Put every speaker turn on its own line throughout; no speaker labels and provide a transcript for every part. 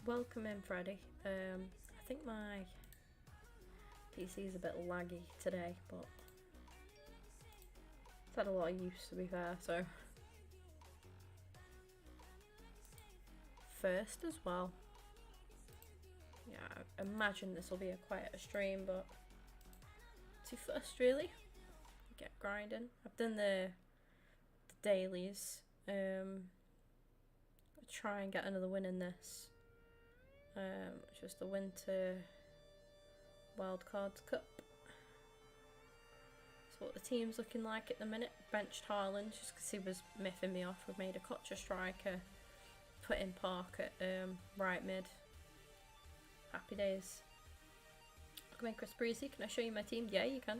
Welcome in, Freddie. I think my PC is a bit laggy today, but it's had a lot of use, to be fair, so. First as well. Yeah, I imagine this will be a quieter stream, but to first, really. Get grinding. I've done the dailies. I'll try and get another win in this. Which was the Winter Wildcard Cup. That's what the team's looking like at the minute. Benched Haaland just because he was miffing me off. We've made a Kocha striker. Put in Park at right mid. Happy days. Come in, Chris Breezy. Can I show you my team? Yeah, you can.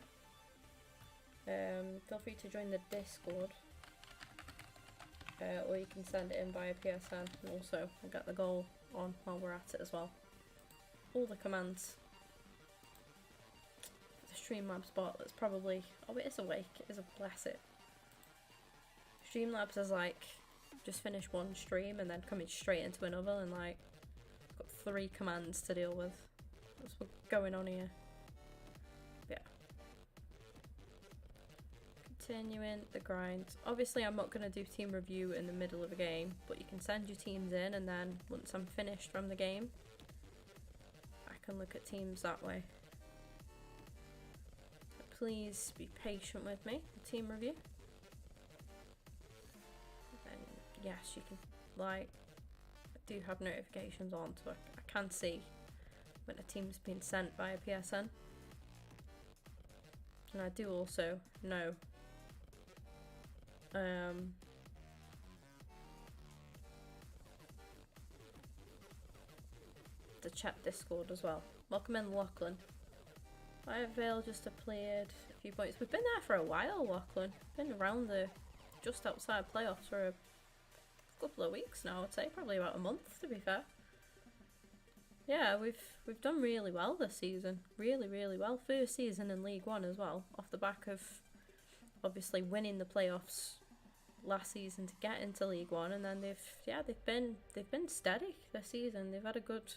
Feel free to join the Discord. Or you can send it in via PSN. And also, we'll get the goal on while we're at it as well. All the commands. The Streamlabs bot that's probably... Oh, it is awake. It is a bless it. Streamlabs is like... Just finished one stream and then coming straight into another and like... Got 3 commands to deal with. That's what's going on here. Yeah. Continuing the grind. Obviously I'm not going to do team review in the middle of a game, but you can send your teams in and then once I'm finished from the game, I can look at teams that way. But please be patient with me, the team review. And yes, you can, like, I do have notifications on, so I can see when a team's been sent via PSN. And I do also know the chat Discord as well. Welcome in, Lachlan. I have Vale just appeared a few points. We've been there for a while, Lachlan. Been around the just outside playoffs for a couple of weeks now, I'd say. Probably about a month, to be fair. Yeah, we've done really well this season. Really, really well. First season in League One as well, off the back of obviously winning the playoffs last season to get into League One, and then they've been steady this season. They've had a good,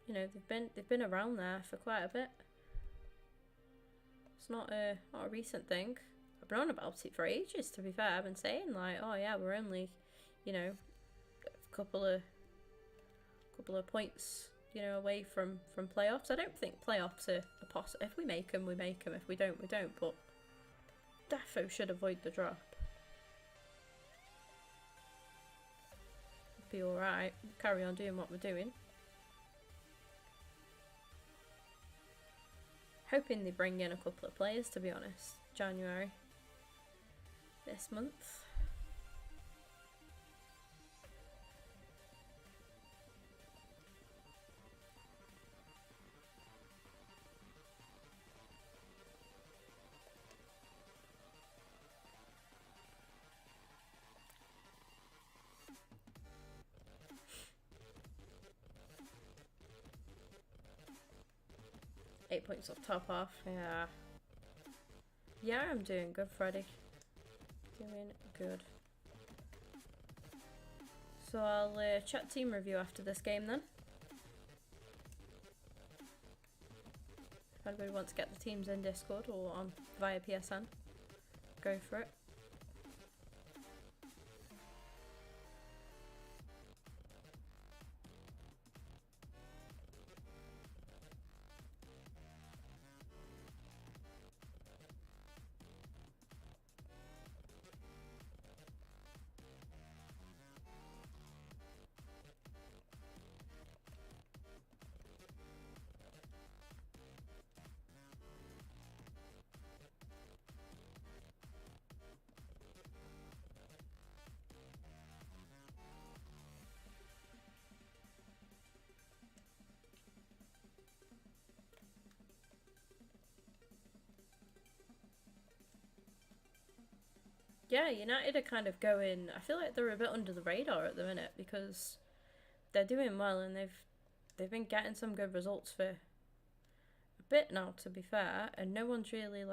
you know, they've been around there for quite a bit. It's not a recent thing. I've been on about it for ages, to be fair. I've been saying like, oh yeah, we're only, you know, a couple of points, you know, away from playoffs. I don't think playoffs are possible. If we make them, we make them. If we don't, we don't. But defo should avoid the drop. Be alright. Carry on doing what we're doing. Hoping they bring in a couple of players, to be honest. January. This month. Points off top half. Yeah, I'm doing good, Freddie. Doing good. So I'll chat team review after this game then. If anybody wants to get the teams in Discord or on via PSN, go for it. Yeah, United are kind of going... I feel like they're a bit under the radar at the minute because they're doing well and they've been getting some good results for a bit now, to be fair, and no one's really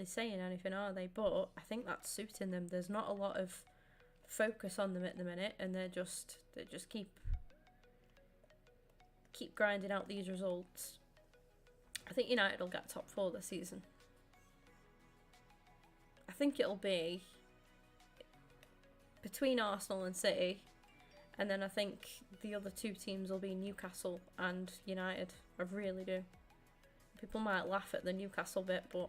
saying anything, are they? But I think that's suiting them. There's not a lot of focus on them at the minute, and they just keep keep grinding out these results, I think United will get top 4 this season. I think it'll be between Arsenal and City, and then I think the other 2 teams will be Newcastle and United. I really do. People might laugh at the Newcastle bit, but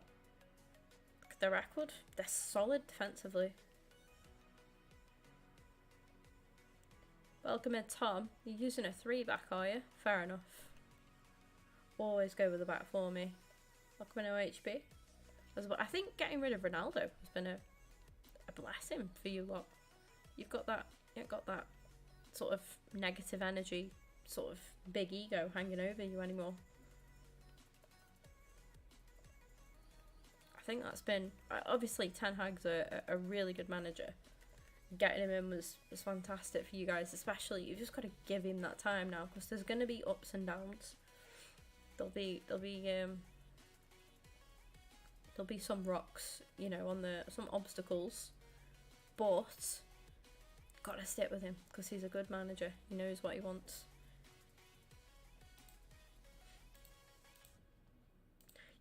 look at their record. They're solid defensively. Welcome in, Tom. You're using a 3-back, are you? Fair enough. Always go with the back for me. Welcome in, OHB. I think getting rid of Ronaldo has been a blessing for you lot. You've got that sort of negative energy, sort of big ego hanging over you anymore. I think that's been, obviously Ten Hag's a really good manager. Getting him in was fantastic for you guys, especially. You've just got to give him that time now, because there's going to be ups and downs. There'll be some rocks, you know, some obstacles, but gotta stick with him because he's a good manager. He knows what he wants.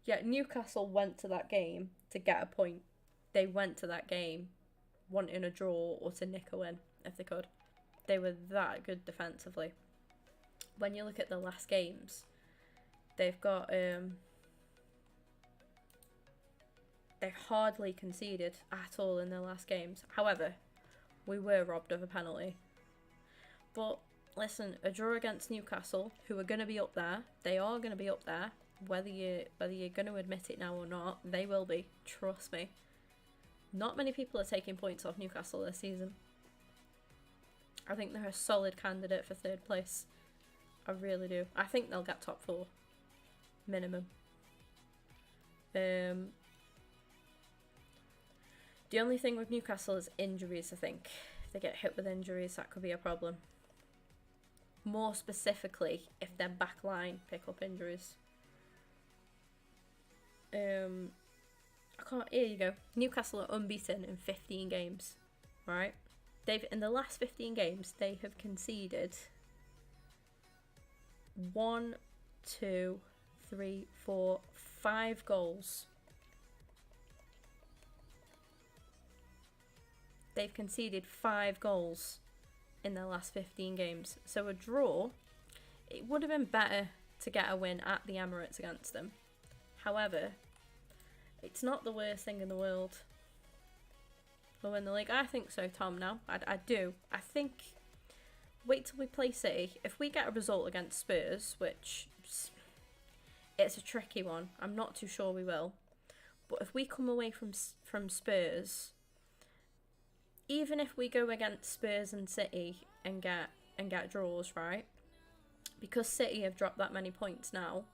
Yeah, Newcastle went to that game to get a point. They went to that game wanting a draw or to nick a win if they could. They were that good defensively. When you look at the last games, they've got they hardly conceded at all in their last games. However, we were robbed of a penalty. But listen, a draw against Newcastle, who are going to be up there, they are going to be up there. Whether you're going to admit it now or not, they will be. Trust me. Not many people are taking points off Newcastle this season. I think they're a solid candidate for 3rd place. I really do. I think they'll get top 4. Minimum. The only thing with Newcastle is injuries, I think. If they get hit with injuries, that could be a problem. More specifically, if their back line pick up injuries. Here you go. Newcastle are unbeaten in 15 games, right? In the last 15 games, they have conceded 1, 2, 3, 4, 5 goals. They've conceded 5 goals in their last 15 games. So a draw, it would have been better to get a win at the Emirates against them. However, it's not the worst thing in the world to win the league. I think so, Tom, now. I do. I think, wait till we play City. If we get a result against Spurs, which it's a tricky one, I'm not too sure we will. But if we come away from Spurs, even if we go against Spurs and City and get draws, right? Because City have dropped that many points now,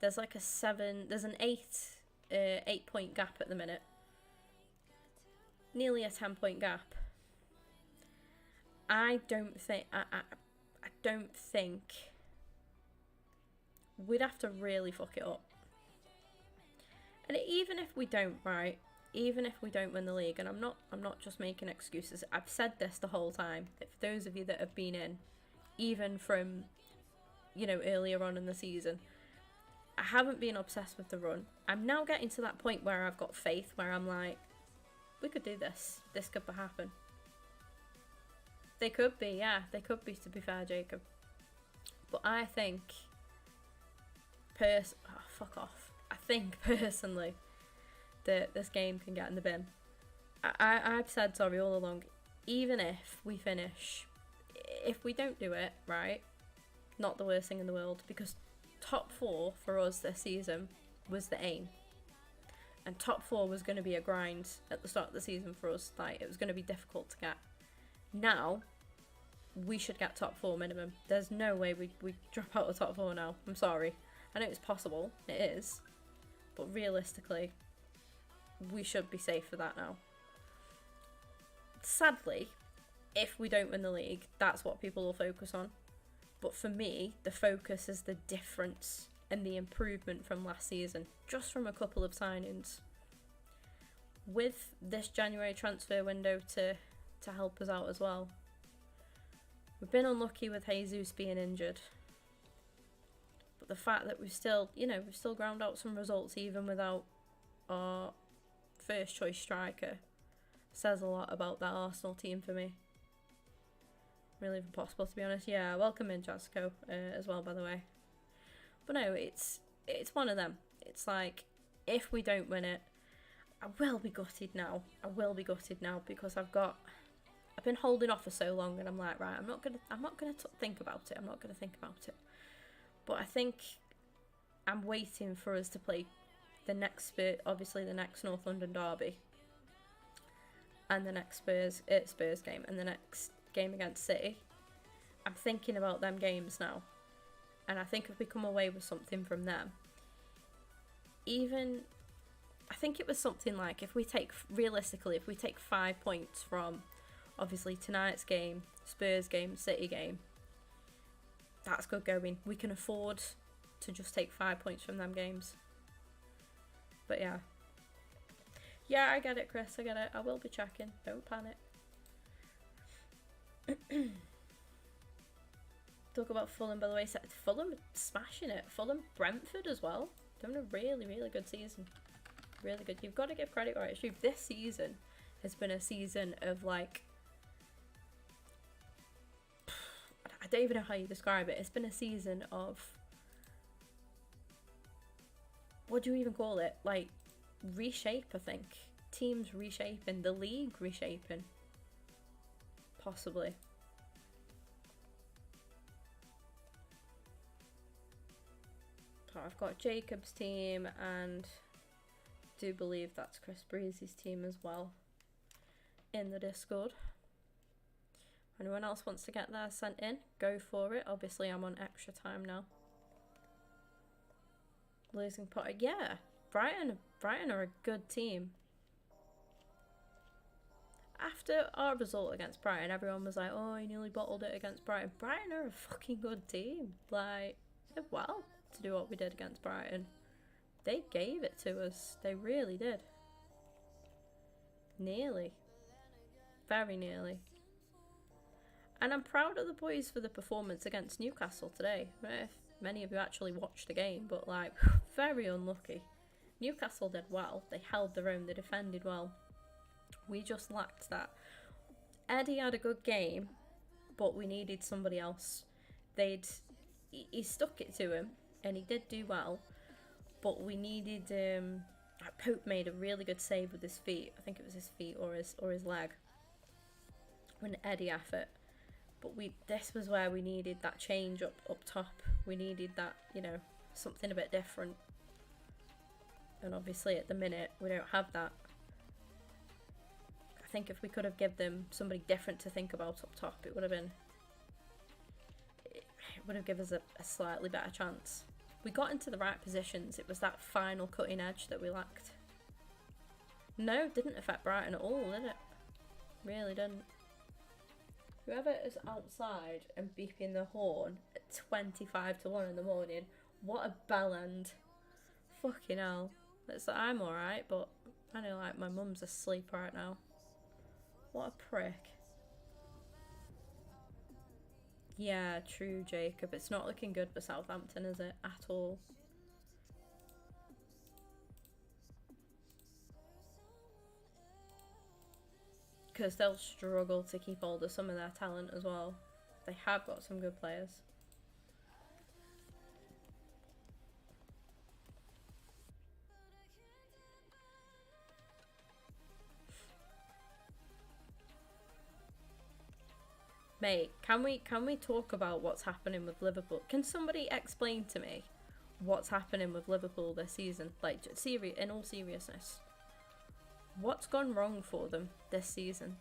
there's like there's an 8 point gap at the minute. Nearly a 10-point gap. I don't think we'd have to really fuck it up. And even if we don't, right? Even if we don't win the league, and I'm not just making excuses. I've said this the whole time. For those of you that have been in, even from, you know, earlier on in the season, I haven't been obsessed with the run. I'm now getting to that point where I've got faith, where I'm like, we could do this. This could happen. They could be, yeah. They could be, to be fair, Jacob. But I think, fuck off. I think, personally, that this game can get in the bin. I've said, sorry, all along, even if we finish, if we don't do it, right, not the worst thing in the world, because top 4 for us this season was the aim. And top 4 was going to be a grind at the start of the season for us. Like, it was going to be difficult to get. Now, we should get top 4 minimum. There's no way we drop out of top 4 now. I'm sorry. I know it's possible. It is. But realistically, we should be safe for that now. Sadly, if we don't win the league, that's what people will focus on. But for me, the focus is the difference and the improvement from last season, just from a couple of signings. With this January transfer window to help us out as well. We've been unlucky with Jesus being injured. But the fact that we've still, we've still ground out some results even without our first choice striker says a lot about that Arsenal team for me. Really even possible, to be honest. Yeah, welcome in, Jasco, as well, by the way. But no, it's one of them. It's like, if we don't win it, I will be gutted now. I will be gutted now because I've been holding off for so long, and I'm like, right, I'm not gonna think about it. I'm not gonna think about it. But I think I'm waiting for us to play the next obviously the next North London derby, and the next Spurs game, and the next game against City. I'm thinking about them games now, and I think if we come away with something from them, even I think it was something like if we take 5 points from obviously tonight's game, Spurs game, City game, that's good going. We can afford to just take 5 points from them games. But yeah, I get it, Chris. I get it. I will be checking. Don't panic. Talk about Fulham, by the way. Fulham smashing it. Fulham, Brentford as well. Doing a really, really good season. Really good. You've got to give credit where it's due. This season has been a season of like, I don't even know how you describe it. It's been a season of, what do you even call it? Like, reshape, I think. Teams reshaping. The league reshaping. Possibly. So I've got Jacob's team, and do believe that's Chris Breezy's team as well in the Discord. Anyone else wants to get theirs sent in, go for it. Obviously I'm on extra time now. Losing Potter, yeah. Brighton are a good team. After our result against Brighton, everyone was like, oh, you nearly bottled it against Brighton. Brighton are a fucking good team. Like, they did well to do what we did against Brighton. They gave it to us. They really did. Nearly. Very nearly. And I'm proud of the boys for the performance against Newcastle today. I don't know if many of you actually watched the game, but like, very unlucky. Newcastle did well. They held their own. They defended well. We just lacked that. Eddie had a good game, but we needed somebody else. He stuck it to him, and he did do well, but we needed. Pope made a really good save with his feet. I think it was his feet or his leg. An Eddie effort, but this was where we needed that change up top. We needed that, something a bit different. And obviously at the minute we don't have that. I think if we could have given them somebody different to think about up top, it would have given us a slightly better chance. We got into the right positions. It was that final cutting edge that we lacked. No, it didn't affect Brighton at all, did it? Really didn't. Whoever is outside and beeping the horn at 25 to 1 in the morning, what a bell end. Fucking hell. I'm alright, but I know like my mum's asleep right now. What a prick. Yeah, true, Jacob. It's not looking good for Southampton, is it? At all. Because they'll struggle to keep hold of some of their talent as well. They have got some good players. Mate, can we talk about what's happening with Liverpool? Can somebody explain to me what's happening with Liverpool this season? Like, in all seriousness. What's gone wrong for them this season?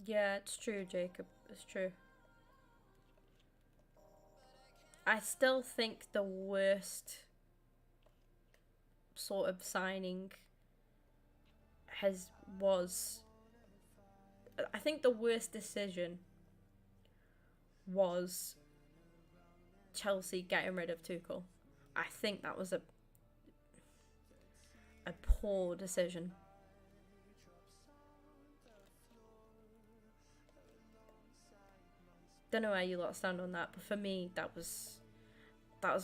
Yeah, it's true, Jacob. It's true. I still think the worst sort of signing I think the worst decision was Chelsea getting rid of Tuchel. I think that was a poor decision. Don't know where you lot stand on that, but for me, that was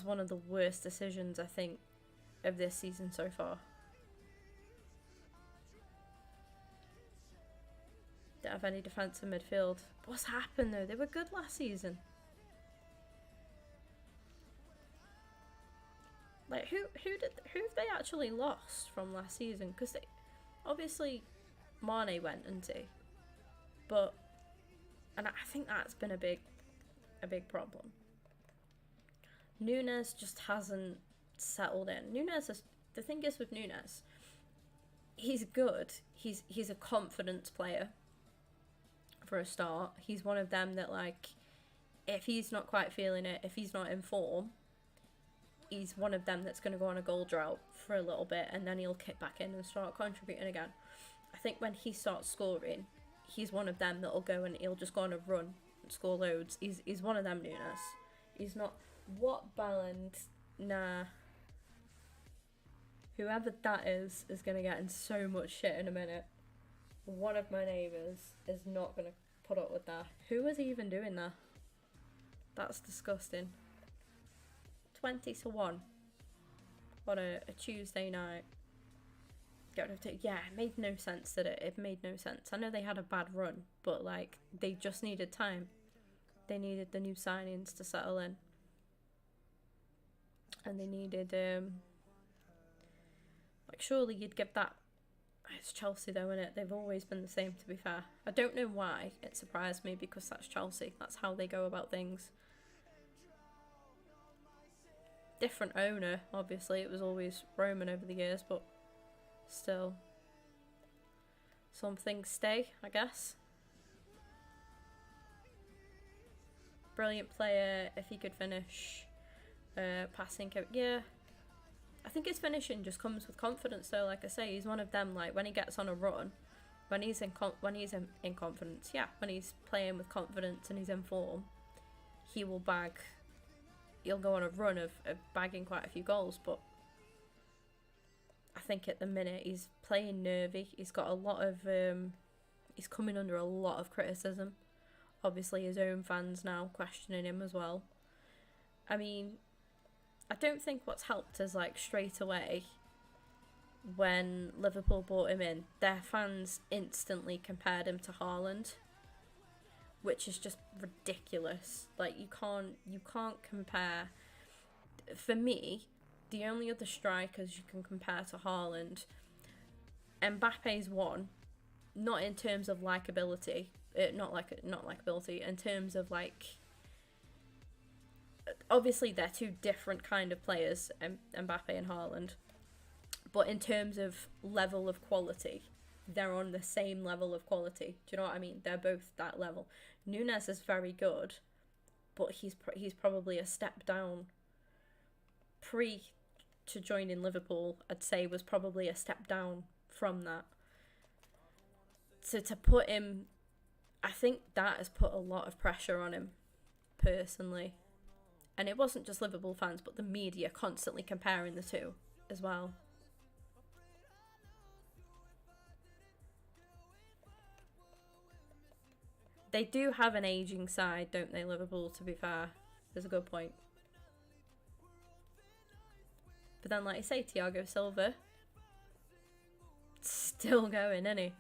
one of the worst decisions, I think, of this season so far. Don't have any defence in midfield. What's happened though? They were good last season. Like who have they actually lost from last season? Because they obviously Mane went, didn't he? And I think that's been a big problem. Nunes just hasn't settled in. The thing is with Nunes, he's good. He's a confidence player. For a start, he's one of them that, like, if he's not quite feeling it, if he's not in form, he's one of them that's going to go on a goal drought for a little bit and then he'll kick back in and start contributing again. I think when he starts scoring, he's one of them that'll go and he'll just go on a run and score loads. He's one of them, Nunes. He's not... What Balland? Nah. Whoever that is going to get in so much shit in a minute. One of my neighbours is not going to put up with that. Who was even doing that? That's disgusting. 20-1. What a Tuesday night. Yeah, it made no sense, did it? It made no sense. I know they had a bad run, but, like, they just needed time. They needed the new signings to settle in. And they needed, like, surely you'd give that... It's Chelsea though, innit? They've always been the same, to be fair. I don't know why it surprised me, because that's Chelsea. That's how they go about things. Different owner, obviously. It was always Roman over the years, but still. Some things stay, I guess. Brilliant player, if he could finish. Passing, yeah. I think his finishing just comes with confidence though. Like I say, he's one of them, like, when he gets on a run, when he's in confidence, yeah, when he's playing with confidence and he's in form, he'll go on a run of bagging quite a few goals. But I think at the minute he's playing nervy. He's got a lot of he's coming under a lot of criticism. Obviously his own fans now questioning him as well. I mean, I don't think what's helped is, like, straight away when Liverpool brought him in, their fans instantly compared him to Haaland, which is just ridiculous. Like, you can't compare. For me, the only other strikers you can compare to Haaland, Mbappe's one, not in terms of likability, not likability, in terms of, like, obviously they're two different kind of players, Mbappe and Haaland, but in terms of level of quality, they're on the same level of quality. Do you know what I mean? They're both that level. Nunes is very good, but he's probably a step down. Pre to joining Liverpool, I'd say, was probably a step down from that. So to put him, I think that has put a lot of pressure on him, personally. And it wasn't just Liverpool fans, but the media constantly comparing the two as well. They do have an ageing side, don't they, Liverpool, to be fair? There's a good point. But then, like I say, Thiago Silva, still going, isn't he?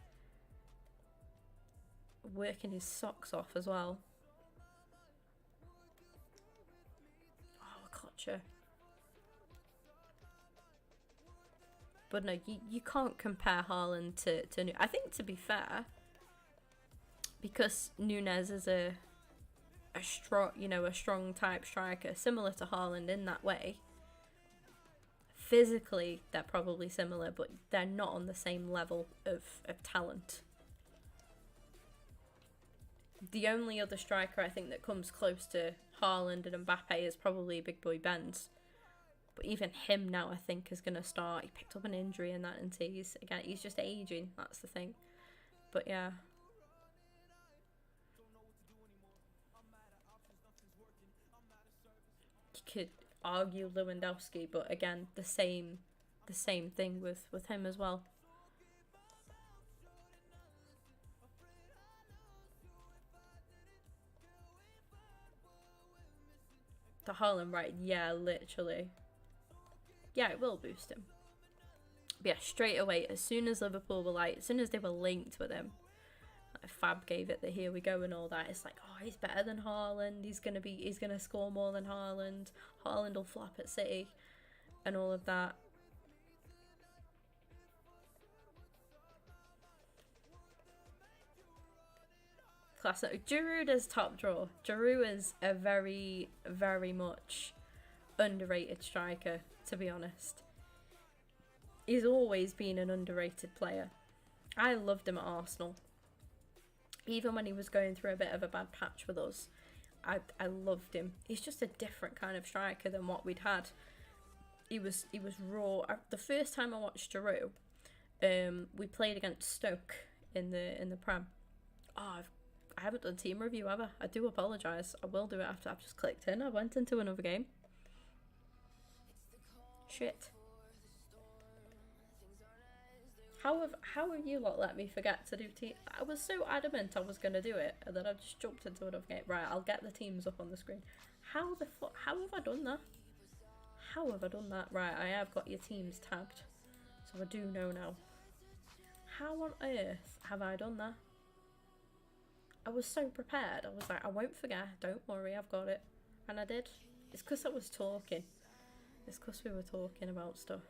Working his socks off as well. But no, you can't compare Haaland to I think, to be fair, because Nunes is a strong type striker, similar to Haaland in that way. Physically, they're probably similar, but they're not on the same level of talent. The only other striker I think that comes close to Haaland and Mbappe is probably Big Boy Benz. But even him now, I think, is going to start. He picked up an injury and that, and he's just aging. That's the thing. But yeah. You could argue Lewandowski, but again, the same the same thing with him as well. The Haaland, right? Yeah, literally. Yeah, it will boost him. But yeah, straight away, as soon as Liverpool were like, as soon as they were linked with him, like Fab gave it the here we go and all that. It's like, oh, he's better than Haaland. He's gonna score more than Haaland. Haaland will flop at City, and all of that. Classic. Giroud is top draw. Giroud is a very, very much underrated striker, to be honest. He's always been an underrated player. I loved him at Arsenal. Even when he was going through a bit of a bad patch with us, I loved him. He's just a different kind of striker than what we'd had. He was raw. The first time I watched Giroud, we played against Stoke in the Prem. Oh, I haven't done team review ever. I do apologise. I will do it after I've just clicked in. I went into another game. Shit. How have you lot let me forget to do team? I was so adamant I was going to do it, and then I just jumped into another game. Right, I'll get the teams up on the screen. How the fuck? How have I done that? How have I done that? Right, I have got your teams tagged, so I do know now. How on earth have I done that? I was so prepared. I was like, I won't forget. Don't worry, I've got it. And I did. It's because I was talking. It's because we were talking about stuff.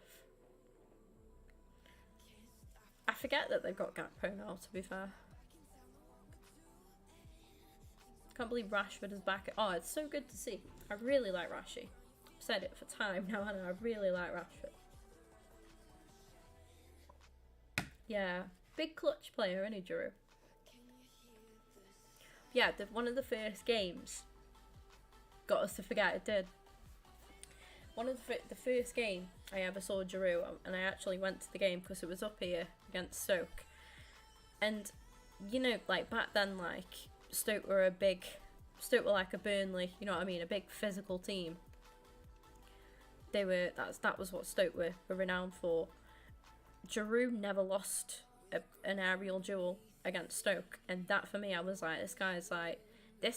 I forget that they've got Gakpo now, to be fair. Can't believe Rashford is back. Oh, it's so good to see. I really like Rashi. I've said it for time now, and I really like Rashford. Yeah, big clutch player, isn't he, Giroud? Yeah, one of the first games got us to forget it did. One of the first game I ever saw Giroud, and I actually went to the game because it was up here against Stoke. And, you know, like back then, like, Stoke were like a Burnley, you know what I mean, a big physical team. That was what Stoke were renowned for. Giroud never lost an aerial duel against Stoke, and that for me, I was like, this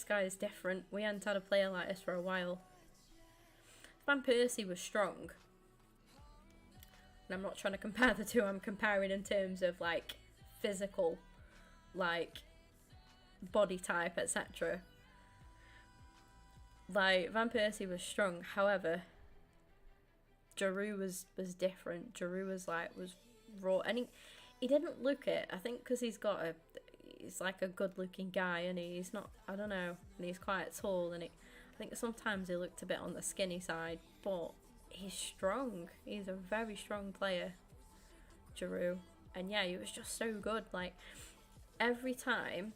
guy is different. We hadn't had a player like this for a while. Van Persie was strong, and I'm not trying to compare the two, I'm comparing in terms of like physical, like body type, etc. Like Van Persie was strong, however Giroud was different. Giroud was raw, and he didn't look it. I think because he's like a good looking guy, and he's not, I don't know, and he's quite tall, and I think sometimes he looked a bit on the skinny side, but he's strong. He's a very strong player, Giroud. And yeah, he was just so good. Like, every time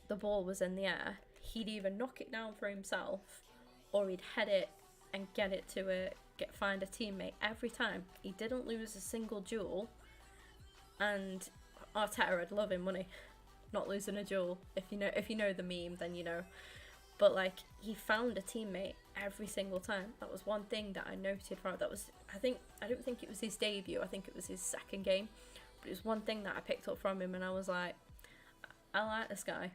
the ball was in the air, he'd either knock it down for himself, or he'd head it and get it to find a teammate. Every time. He didn't lose a single duel. And Arteta would love him, wouldn't he? Not losing a duel. If you know the meme, then you know. But like, he found a teammate every single time. That was one thing that I noted. Right, that was, I don't think it was his debut. I think it was his second game. But it was one thing that I picked up from him, and I was like, I like this guy.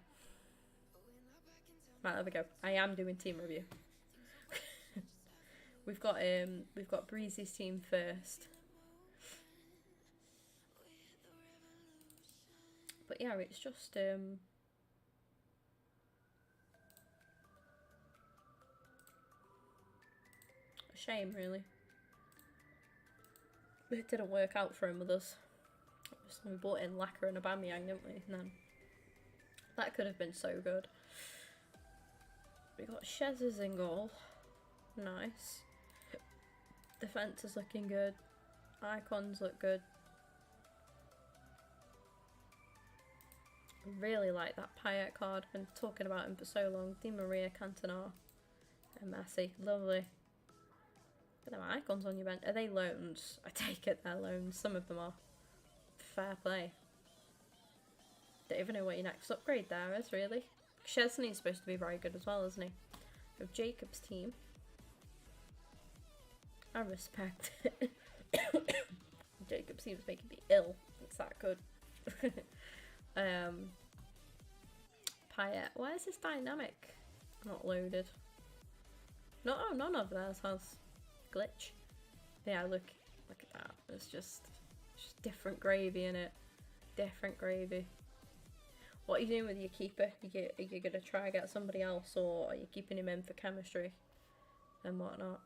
Right, there we go. I am doing team review. We've got Breezy's team first. But yeah, it's just a shame, really. It didn't work out for him with us. We bought in Lacquer and Aubameyang, didn't we? And then that could have been so good. We got Shez's in goal. Nice. Defence is looking good. Icons look good. I really like that Payet card. Been talking about him for so long. Di Maria, Cantona, and Messi. Lovely. Look at them icons on your bench. Are they loans? I take it they're loans. Some of them are. Fair play. Don't even know what your next upgrade there is, really. Szczesny's supposed to be very good as well, isn't he? Of Jacob's team. I respect it. seems making me ill. It's that good. Payet. Why is this dynamic not loaded? No, oh, none of theirs has glitch. Yeah, look at that. It's just different gravy in it. Different gravy. What are you doing with your keeper? Are you gonna try and get somebody else, or are you keeping him in for chemistry and whatnot?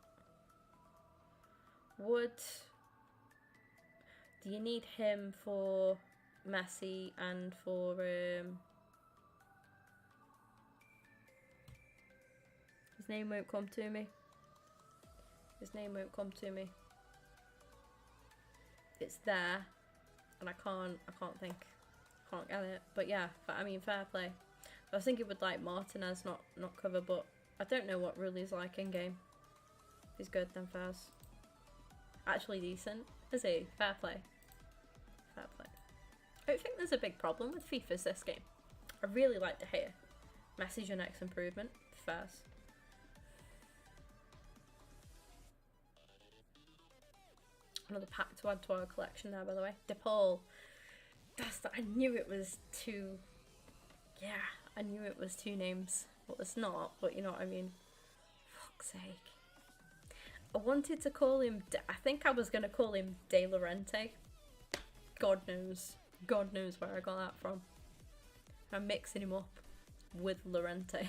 Do you need him for Messi and for his name won't come to me. His name won't come to me. It's there, and I can't think. Can't get it. But yeah, I mean, fair play. I was thinking with like Martinez not cover, but I don't know what Ruli's like in game. If he's good, then fairs. Actually decent, is he? Fair play. Fair play. I don't think there's a big problem with FIFA's this game. I really like to hear. Message your next improvement. Fairs. Another pack to add to our collection there, by the way. DePaul. I knew it was two. Yeah, I knew it was two names. Well, it's not, but you know what I mean. Fuck's sake. I wanted to call him. I think I was gonna call him De Laurenti. God knows where I got that from. I'm mixing him up with Laurenti.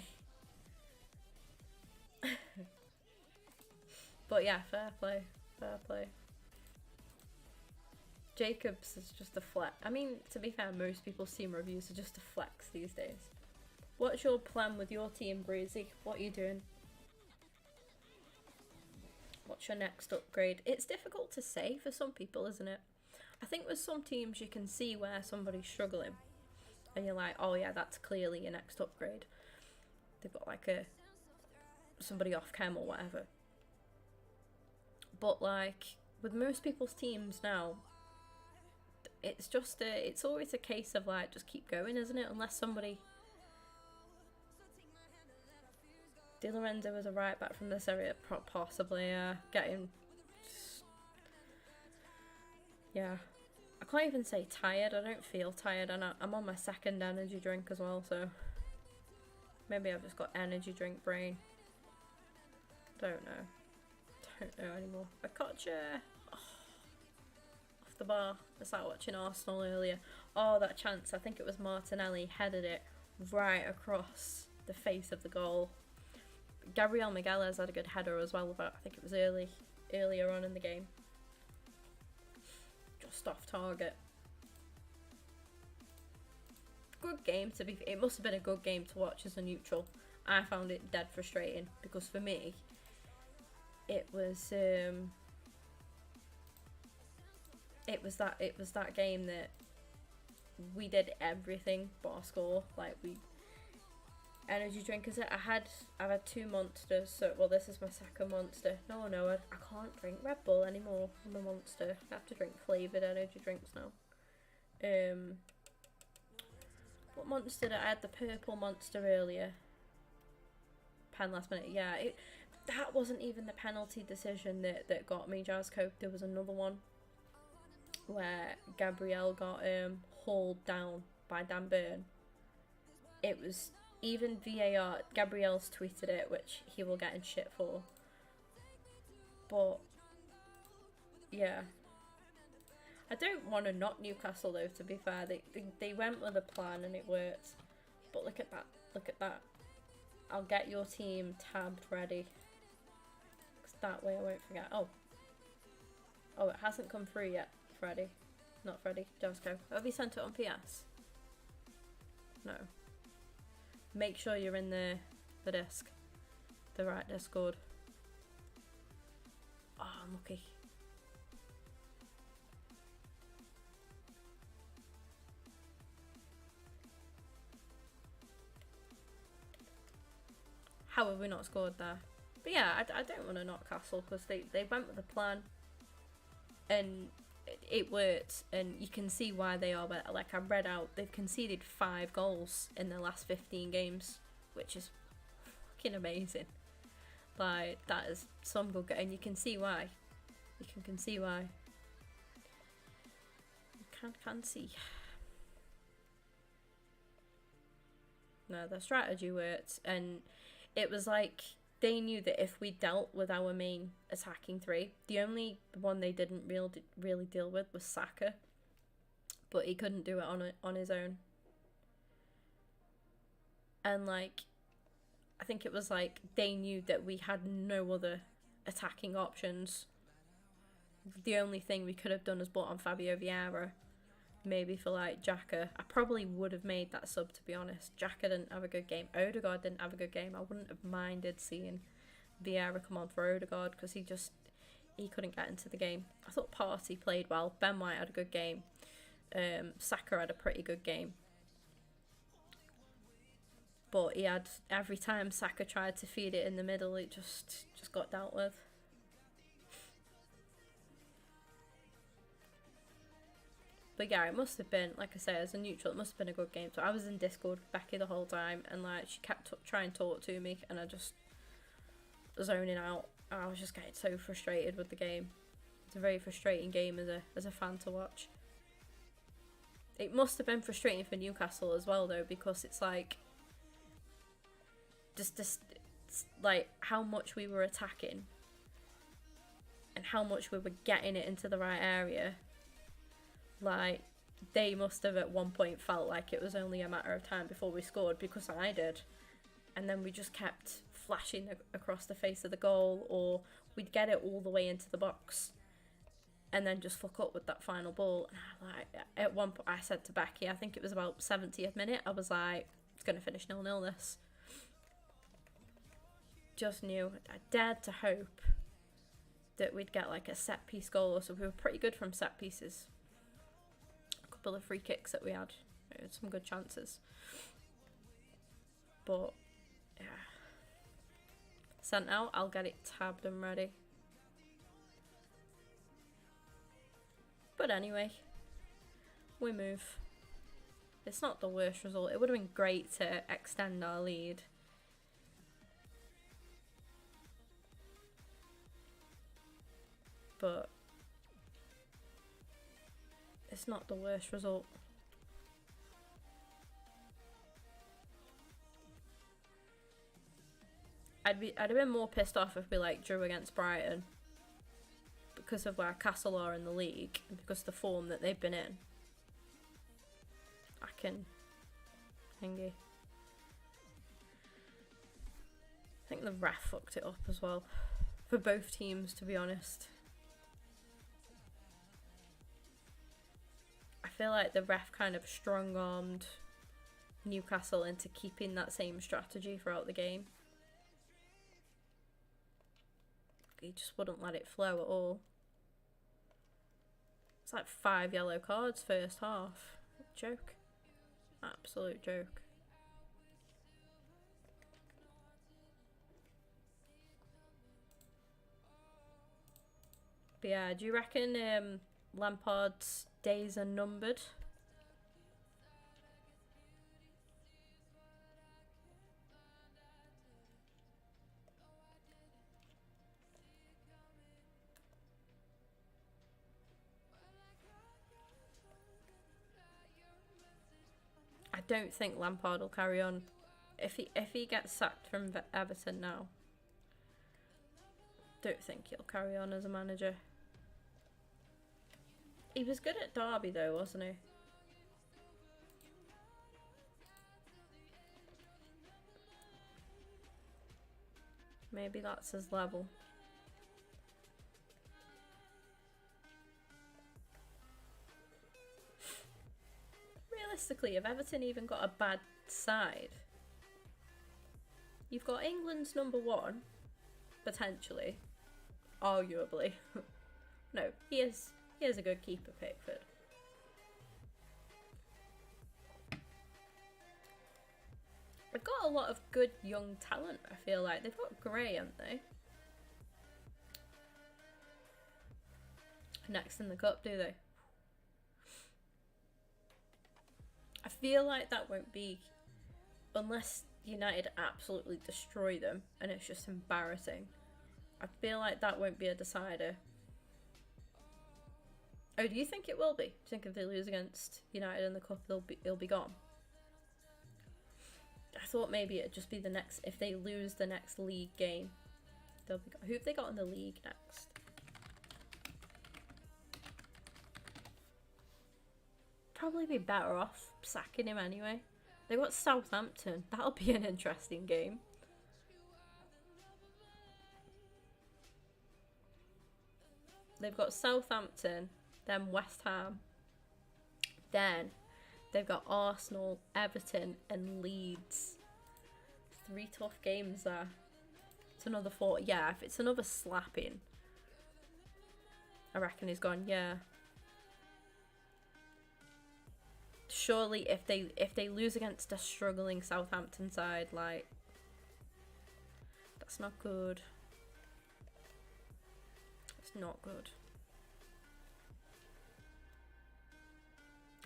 But yeah, fair play. Fair play. Jacobs is just a flex. I mean, to be fair, most people's team reviews are just a flex these days. What's your plan with your team, Breezy? What are you doing? What's your next upgrade? It's difficult to say for some people, isn't it? I think with some teams you can see where somebody's struggling. And you're like, oh yeah, that's clearly your next upgrade. They've got like somebody off chem or whatever. But like, with most people's teams now, it's just it's always a case of like, just keep going, isn't it? Unless somebody... Di Lorenzo was a right back from this area, possibly, getting... Yeah. I can't even say tired, I don't feel tired, and I'm on my second energy drink as well, so... Maybe I've just got energy drink brain. Don't know anymore. Okocha! The bar. I started watching Arsenal earlier. Oh, that chance. I think it was Martinelli headed it right across the face of the goal. Gabriel Migueles had a good header as well, but I think it was earlier on in the game. Just off target. Good game to be... It must have been a good game to watch as a neutral. I found it dead frustrating because for me, it was... It was that game that we did everything but score. Like, we energy drinkers. I've had 2 monsters. So well, this is my second monster. No, I can't drink Red Bull anymore. I'm a monster. I have to drink flavoured energy drinks now. What monster did I had? The purple monster earlier. Pen last minute. Yeah, that wasn't even the penalty decision that got me, Jazzco. There was another one where Gabriel got hauled down by Dan Burn. It was even VAR. Gabriel's tweeted it, which he will get in shit for. But yeah, I don't want to knock Newcastle though. To be fair, they went with a plan and it worked. But look at that! Look at that! I'll get your team tabbed ready. 'Cause that way I won't forget. Oh, it hasn't come through yet. Freddy. Not Freddy. Jazzco. Have you sent it on PS? No. Make sure you're in the disc. The right Discord. Oh, I'm lucky. How have we not scored there? But yeah, I don't want to knock Castle because they went with a plan. And it worked, and you can see why they are. But like I read out, they've conceded 5 goals in their last 15 games, which is fucking amazing. Like, that is some good, and you can see why. You can see why. can see. No, the strategy worked, and it was like they knew that if we dealt with our main attacking three, the only one they didn't really deal with was Saka, but he couldn't do it on his own. And like, I think it was like they knew that we had no other attacking options. The only thing we could have done is brought on Fabio Vieira, maybe for like Xhaka. I probably would have made that sub, to be honest. Xhaka didn't have a good game. Odegaard didn't have a good game. I wouldn't have minded seeing Vieira come on for Odegaard because he couldn't get into the game. I thought Partey played well. Ben White had a good game. Saka had a pretty good game. But he had, every time Saka tried to feed it in the middle, it just got dealt with. But yeah, it must have been, like I say, as a neutral, it must have been a good game. So I was in Discord with Becky the whole time, and like she kept trying to talk to me, and I just zoning out. I was just getting so frustrated with the game. It's a very frustrating game as a fan to watch. It must have been frustrating for Newcastle as well, though, because it's like just like how much we were attacking and how much we were getting it into the right area. Like, they must have at one point felt like it was only a matter of time before we scored, because I did. And then we just kept flashing across the face of the goal, or we'd get it all the way into the box and then just fuck up with that final ball. And like, at one point I said to Becky, I think it was about 70th minute, I was like, it's going to finish 0-0 this. Just knew. I dared to hope that we'd get like a set piece goal, so we were pretty good from set pieces. Of free kicks that we had some good chances, but yeah, sent out. I'll get it tabbed and ready. But anyway, we move. It's not the worst result. It would have been great to extend our lead, but it's not the worst result. I'd have been more pissed off if we like drew against Brighton because of where Castle are in the league and because of the form that they've been in. I think the ref fucked it up as well for both teams, to be honest. I feel like the ref kind of strong-armed Newcastle into keeping that same strategy throughout the game. He just wouldn't let it flow at all. It's like 5 yellow cards first half. Joke. Absolute joke. But yeah, do you reckon Lampard's days are numbered? I don't think Lampard will carry on. If he gets sacked from Everton now, don't think he'll carry on as a manager. He was good at Derby though, wasn't he? Maybe that's his level. Realistically, have Everton even got a bad side? You've got England's number 1, potentially, arguably. No, he is a good keeper, Pickford. They've got a lot of good young talent, I feel like. They've got Gray, haven't they? Next in the cup, do they? I feel like that won't be, unless United absolutely destroy them and it's just embarrassing. I feel like that won't be a decider. Oh, do you think it will be? Do you think if they lose against United in the cup, it'll be gone? I thought maybe it'd just be the next. If they lose the next league game, they'll be gone. Who have they got in the league next? Probably be better off sacking him anyway. They've got Southampton. That'll be an interesting game. They've got Southampton, then West Ham. Then they've got Arsenal, Everton, and Leeds. 3 tough games there. It's another 4. Yeah, if it's another slapping, I reckon he's gone. Yeah. Surely, if they lose against a struggling Southampton side, like, that's not good. It's not good.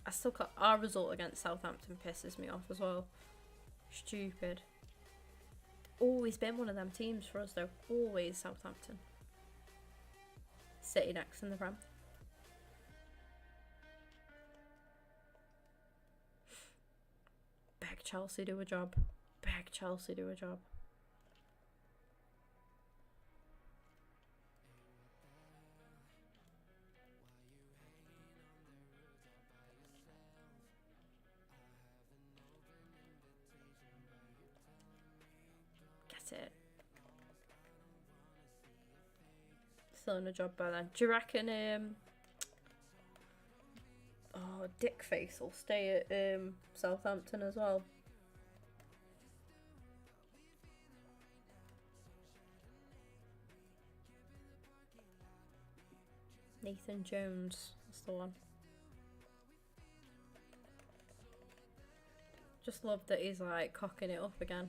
I still got our result against Southampton pisses me off as well. Stupid. Always been one of them teams for us though. Always Southampton. City next in the Prem. Beg Chelsea do a job. Beg Chelsea do a job. It. Still in a job by then. Do you reckon Dickface will stay at Southampton as well? Nathan Jones, that's the one. Just love that he's like cocking it up again.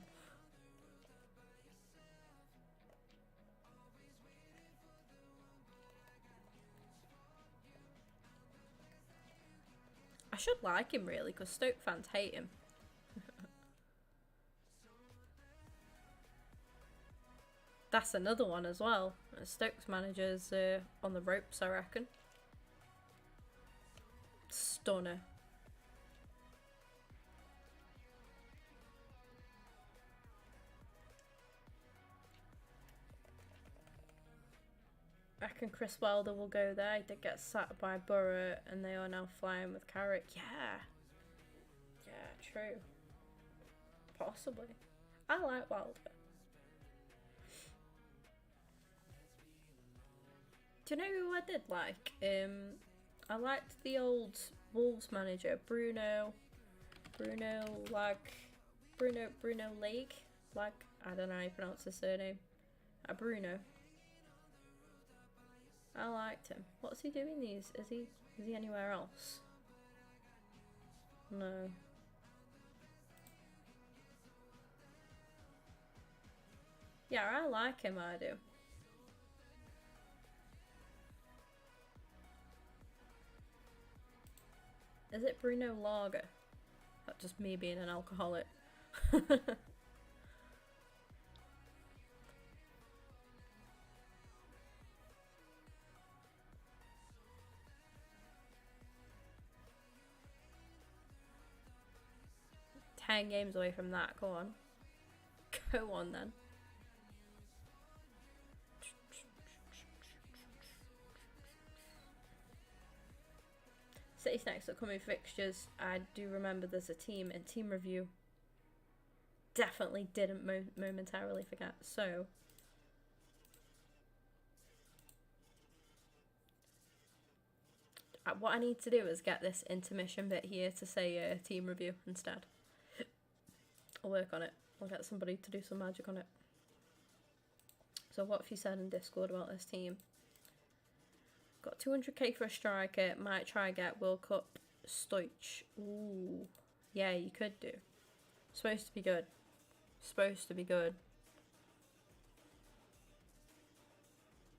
I should like him really, because Stoke fans hate him. That's another one as well. Stoke's manager's on the ropes, I reckon. Stunner. I reckon Chris Wilder will go there. He did get sacked by Borough and they are now flying with Carrick. Yeah. Yeah, true. Possibly. I like Wilder. Do you know who I did like? I liked the old Wolves manager, Bruno Lake. Like, I don't know how you pronounce his surname. Bruno. I liked him. What's he doing these? Is he anywhere else? No. Yeah, I like him, I do. Is it Bruno Lager? That's just me being an alcoholic. 10 games away from that. Go on. Go on then. City's next upcoming fixtures. I do remember there's a team in team review. Definitely didn't momentarily forget. So what I need to do is get this intermission bit here to say team review instead. I'll work on it. I'll get somebody to do some magic on it. So what have you said in Discord about this team? Got 200k for a striker. Might try get World Cup Stoich. Ooh. Yeah, you could do. Supposed to be good. Supposed to be good.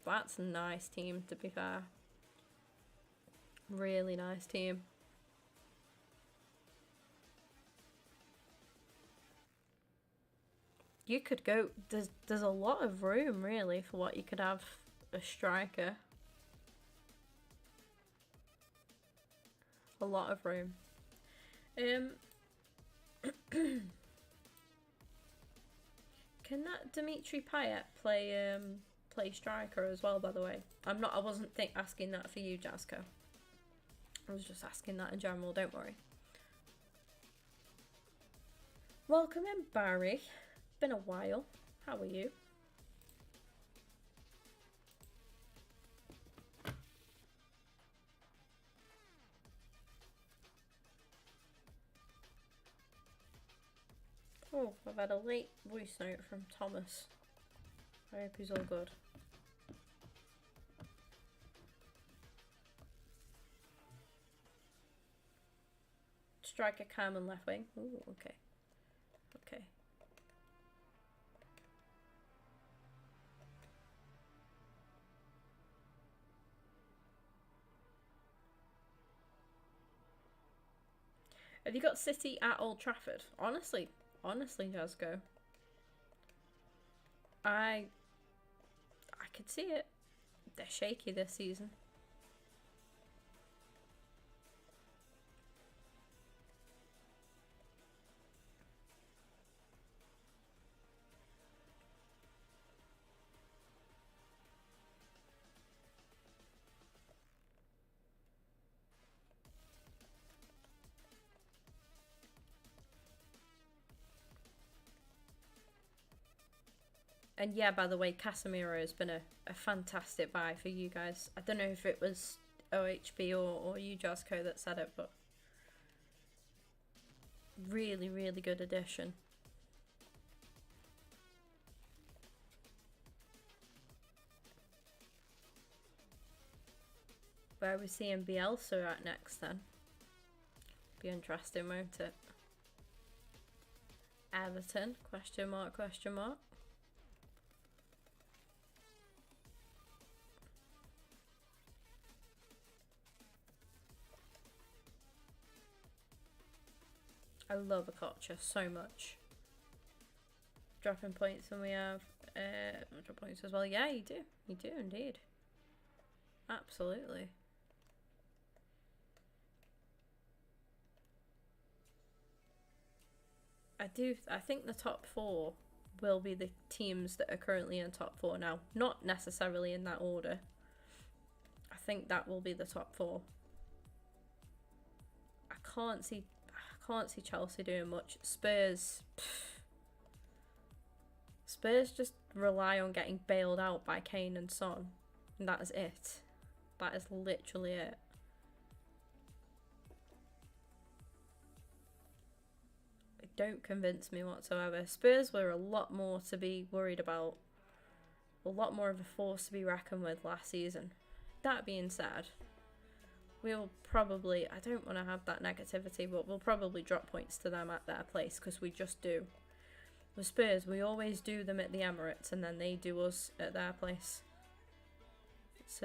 That's a nice team, to be fair. Really nice team. You could go... There's a lot of room, really, for what you could have a striker. A lot of room. Can that Dimitri Payet play striker as well, by the way? I wasn't asking that for you, Jasko. I was just asking that in general, don't worry. Welcome in, Barry. Been a while. How are you? Oh, I've had a late voice note from Thomas. I hope he's all good. Striker, cam and left wing. Ooh, okay. Okay. Have you got City at Old Trafford? Honestly, Jasko. I could see it. They're shaky this season. And yeah, by the way, Casemiro has been a fantastic buy for you guys. I don't know if it was OHB or you, Jasko, that said it, but really, really good addition. Where are we seeing Bielsa at next then? Be interesting, won't it? Everton, question mark, question mark. I love Okocha so much. Dropping points, and we have drop points as well. Yeah, you do. You do indeed. Absolutely. I think the top 4 will be the teams that are currently in top 4 now. Not necessarily in that order. I think that will be the top 4. I can't see Chelsea doing much. Spurs just rely on getting bailed out by Kane and Son. And that is it. That is literally it. They don't convince me whatsoever. Spurs were a lot more to be worried about. A lot more of a force to be reckoned with last season. That being said, we'll probably, I don't want to have that negativity, but we'll probably drop points to them at their place, because we just do. With Spurs, we always do them at the Emirates, and then they do us at their place. It's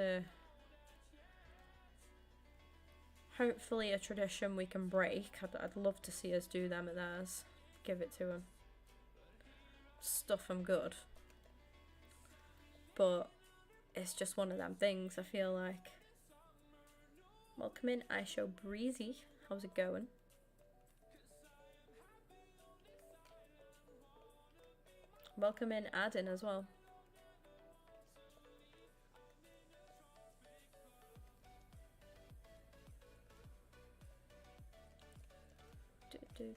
hopefully a tradition we can break. I'd love to see us do them at theirs. Give it to them. Stuff them good. But it's just one of them things, I feel like. Welcome in, iShow Breezy. How's it going? Welcome in, Adin, as well. Do.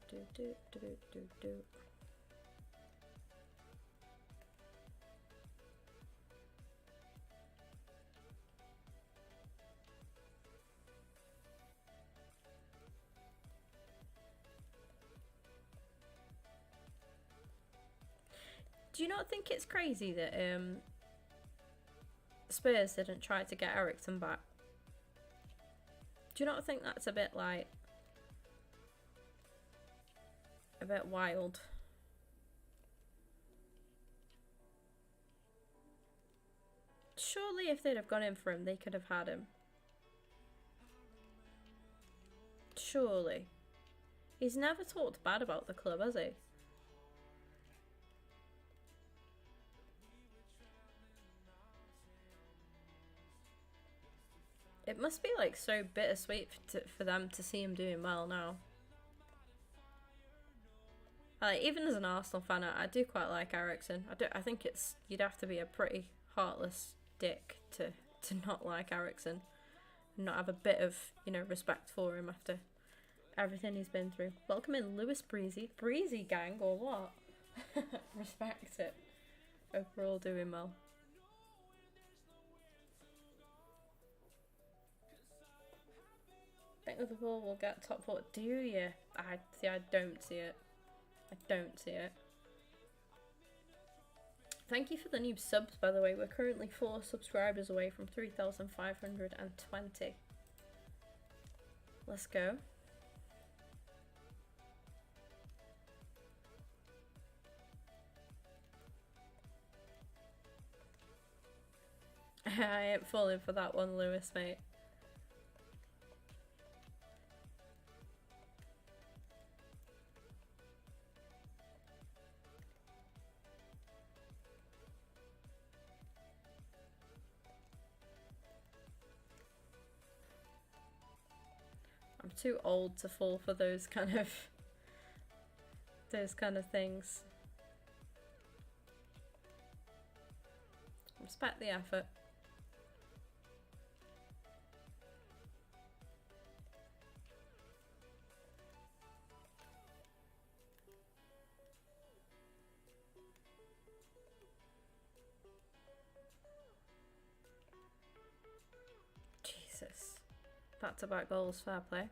Do you not think it's crazy that Spurs didn't try to get Eriksen back? Do you not think that's a bit like a bit wild? Surely if they'd have gone in for him, they could have had him. Surely. He's never talked bad about the club, has he? It must be like so bittersweet for them to see him doing well now. Like, even as an Arsenal fan, I do quite like Eriksen. I think you'd have to be a pretty heartless dick to not like Eriksen and not have a bit of, you know, respect for him after everything he's been through. Welcome in, Lewis Breezy. Breezy gang or what? Respect it. Hope we're all doing well. Think Liverpool will get top 4. Do you? I don't see it. I don't see it. Thank you for the new subs, by the way. We're currently 4 subscribers away from 3,520. Let's go. I ain't falling for that one, Lewis, mate. I'm too old to fall for those kind of things. Respect the effort. Jesus. Back-to-back goals, fair play.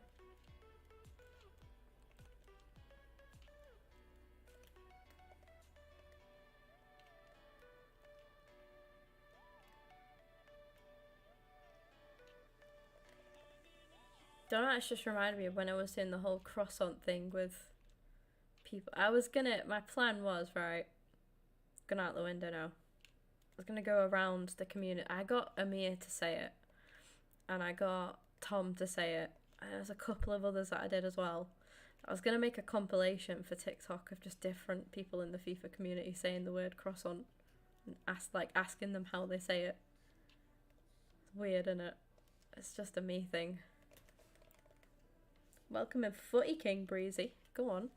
Don't know, it's just reminded me of when I was doing the whole croissant thing with people. My plan was, right, gone out the window now. I was gonna go around the community. I got Amir to say it, and I got Tom to say it, and there's a couple of others that I did as well. I was gonna make a compilation for TikTok of just different people in the FIFA community saying the word croissant and asking them how they say it. It's weird, isn't it? It's just a me thing. Welcome in, Footy King Breezy. Go on.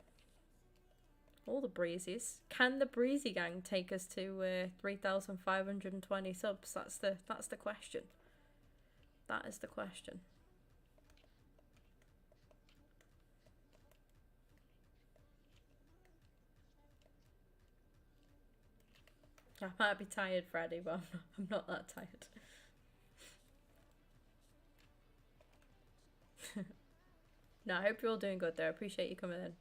All the breezies. Can the Breezy gang take us to 3,520 subs? That's the question. That is the question. I might be tired, Freddie, but I'm not that tired. No, I hope you're all doing good there. I appreciate you coming in.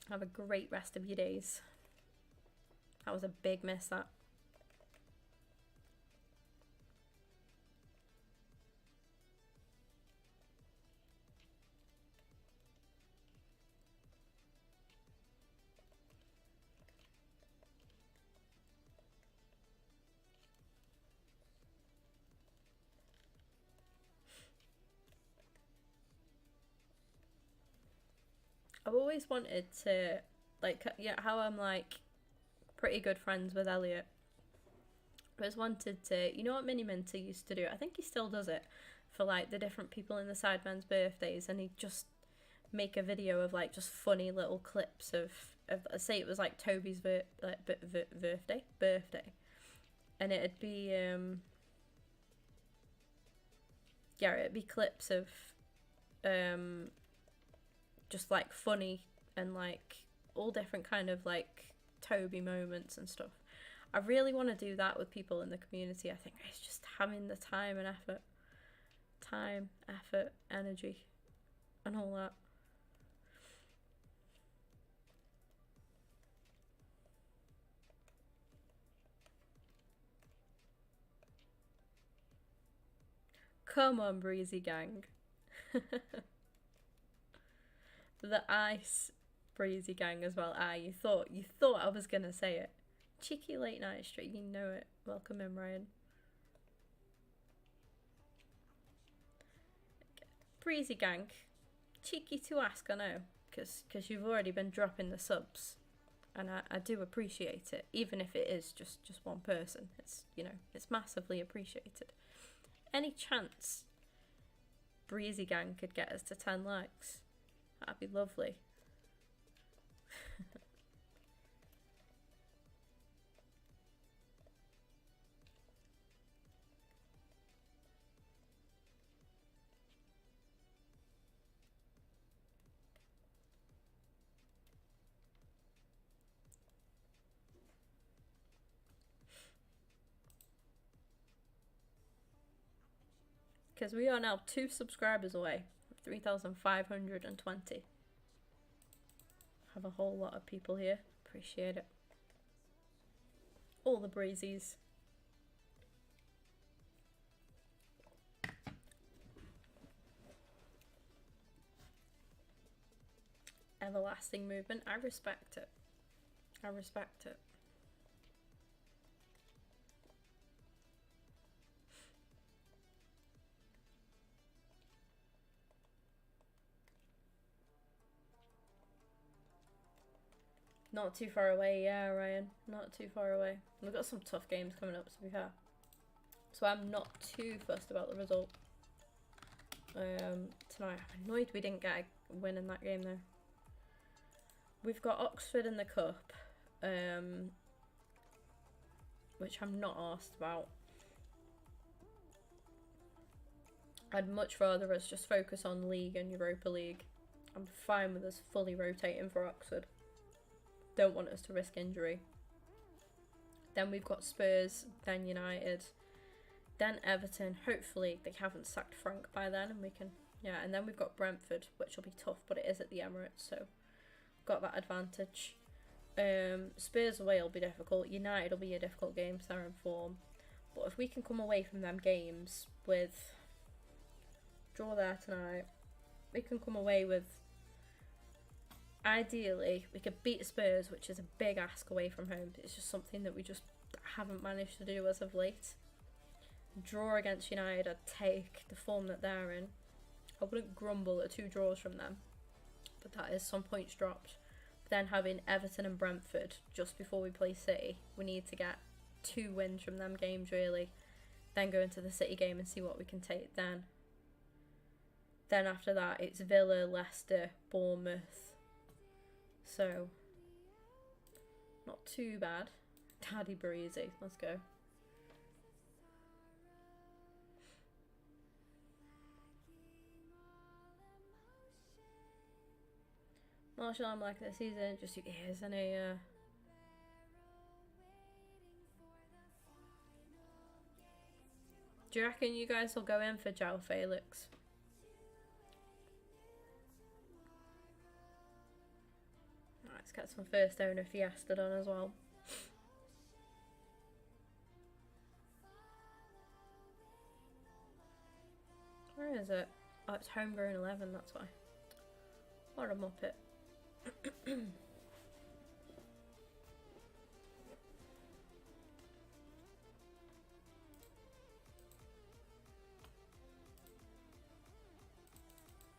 Have a great rest of your days. That was a big miss, that. I've always wanted to, like, yeah, how I'm like pretty good friends with Elliot. I always wanted to, you know what Mini Minter used to do? I think he still does it for like the different people in the Sidemen's birthdays, and he'd just make a video of like just funny little clips of say it was like Toby's birthday, and it'd be yeah, it'd be clips of just like funny and like all different kind of like Toby moments and stuff. I really want to do that with people in the community. I think it's just having the time, effort, energy, and all that. Come on, Breezy gang. The ice Breezy gang as well. You thought I was gonna say it. Cheeky late night stream, you know it. Welcome in, Ryan. Breezy gang. Cheeky to ask, I know. Because you've already been dropping the subs. and I do appreciate it, even if it is just one person. It's, you know, it's massively appreciated. Any chance Breezy Gang could get us to 10 likes? That'd be lovely. Because we are now 2 subscribers away, 3,520. Have a whole lot of people here. Appreciate it. All the breezies. Everlasting movement. I respect it. I respect it. Not too far away, yeah, Ryan. Not too far away. We've got some tough games coming up, to be fair. So I'm not too fussed about the result. Tonight, I'm annoyed we didn't get a win in that game, though. We've got Oxford in the cup, which I'm not arsed about. I'd much rather us just focus on League and Europa League. I'm fine with us fully rotating for Oxford. Don't want us to risk injury. Then we've got Spurs, then United, then Everton. Hopefully they haven't sacked Frank by then and we can, yeah, and then we've got Brentford, which will be tough, but it is at the Emirates, so got that advantage. Spurs away will be difficult. United will be a difficult game because they're in form. But if we can come away from them games with draw there tonight, we can come away with, ideally, we could beat Spurs, which is a big ask away from home. It's just something that we just haven't managed to do as of late. Draw against United, I'd take the form that they're in. I wouldn't grumble at 2 draws from them, but that is some points dropped. Then having Everton and Brentford just before we play City, we need to get 2 wins from them games really. Then go into the City game and see what we can take then. Then after that, it's Villa, Leicester, Bournemouth. So, not too bad. Daddy breezy. Let's go. Marshall, I'm like this season. Just your ears and a. Do you reckon you guys will go in for João Felix? Let's get some first owner Fiesta done as well. Where is it? Oh, it's homegrown 11, that's why. What a muppet.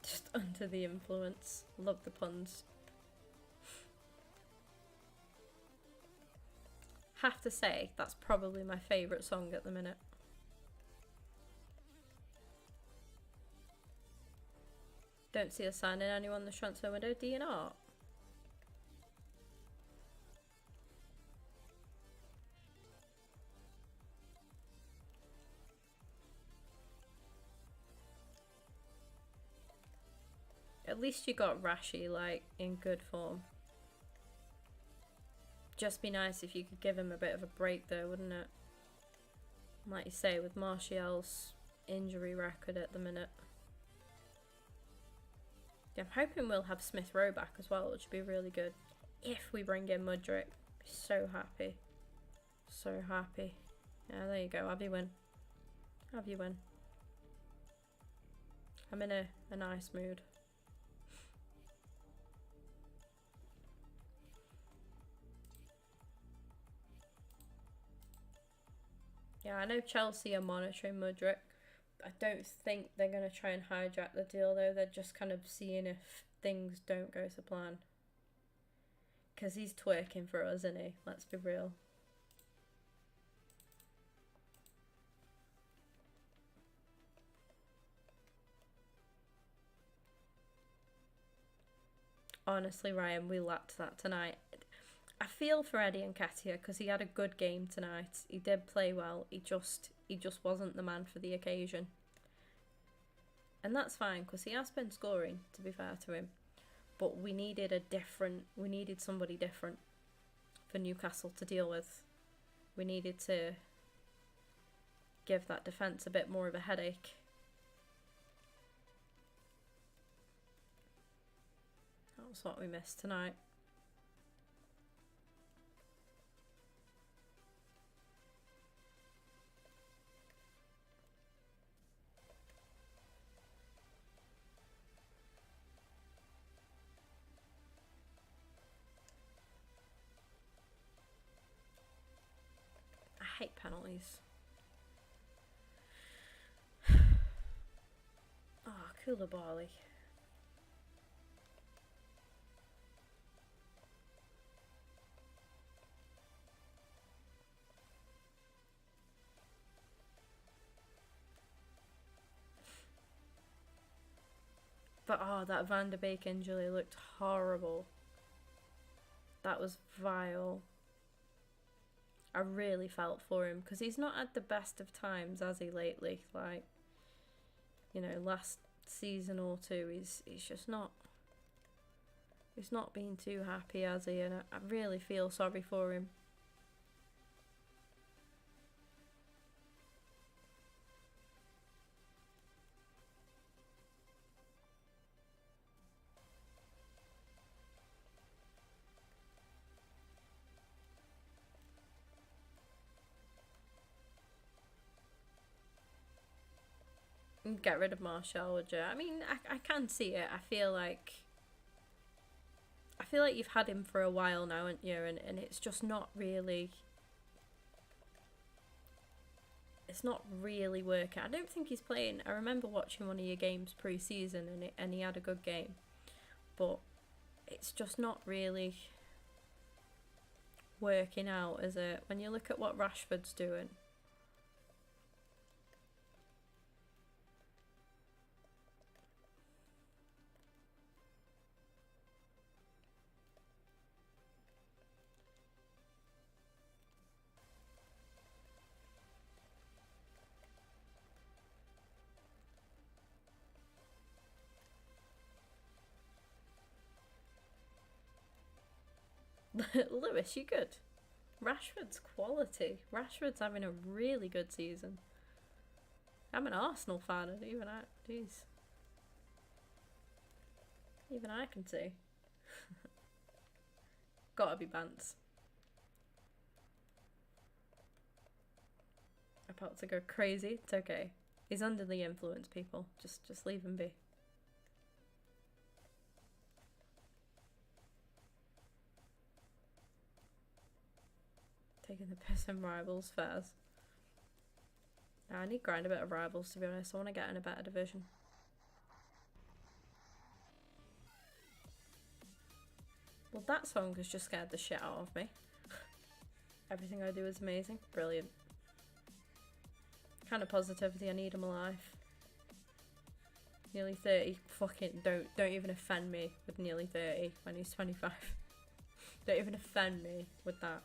Just under the influence. Love the puns. Have to say, that's probably my favourite song at the minute. Don't see us signing anyone this transfer window. Do you not? At least you got Rashi, like, in good form. Just be nice if you could give him a bit of a break though, wouldn't it? Like you say, with Martial's injury record at the minute. Yeah, I'm hoping we'll have Smith Rowe back as well, which would be really good. If we bring in Mudryk, I'd be so happy. So happy. Yeah, there you go. Have you win. Have you win. I'm in a nice mood. Yeah, I know Chelsea are monitoring Mudryk. I don't think they're going to try and hijack the deal though. They're just kind of seeing if things don't go to plan. Because he's twerking for us, isn't he? Let's be real. Honestly, Ryan, we lacked that tonight. I feel for Eddie Nketiah because he had a good game tonight. He did play well. He just wasn't the man for the occasion. And that's fine because he has been scoring, to be fair to him. But we needed somebody different for Newcastle to deal with. We needed to give that defence a bit more of a headache. That was what we missed tonight. I hate penalties. Oh, Koulibaly. But oh, that Van de Beek injury looked horrible. That was vile. I really felt for him because he's not had the best of times, has he, lately? Like, you know, last season or two, he's just not. He's not been too happy, has he? And I really feel sorry for him. Get rid of Martial, would you? I mean, I can see it. I feel like you've had him for a while now, haven't you? And it's just not really. It's not really working. I don't think he's playing. I remember watching one of your games pre-season, and he had a good game, but it's just not really working out, is it? When you look at what Rashford's doing. Lewis, you good? Rashford's quality. Rashford's having a really good season. I'm an Arsenal fan, and even I can see. Gotta be Bants. About to go crazy. It's okay. He's under the influence, people. Just leave him be. Taking the piss in Rivals fairs. Now, I need to grind a bit of Rivals, to be honest. I want to get in a better division. Well, that song has just scared the shit out of me. Everything I do is amazing. Brilliant. Kind of positivity I need in my life. Nearly 30. Fucking don't even offend me with nearly 30 when he's 25. Don't even offend me with that.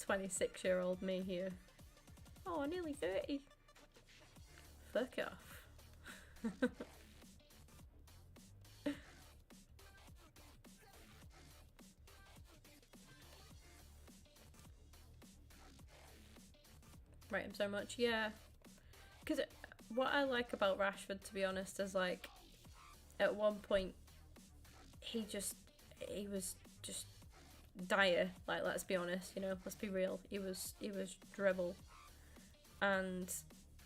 26-year-old me here. Oh, nearly 30. Fuck off. Rate him so much, yeah. Because what I like about Rashford, to be honest, is like at one point he was just dire. Like, let's be honest, you know, let's be real. He was dribble, and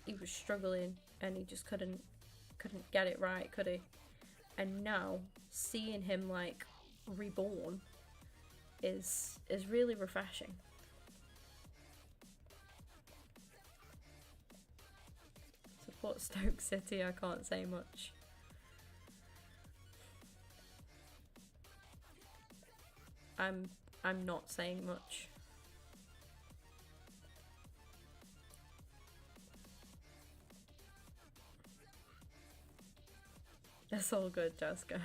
he was struggling, and he just couldn't get it right, could he? And now seeing him like reborn is really refreshing. Support Stoke City, I can't say much. I'm not saying much. It's all good, Jessica.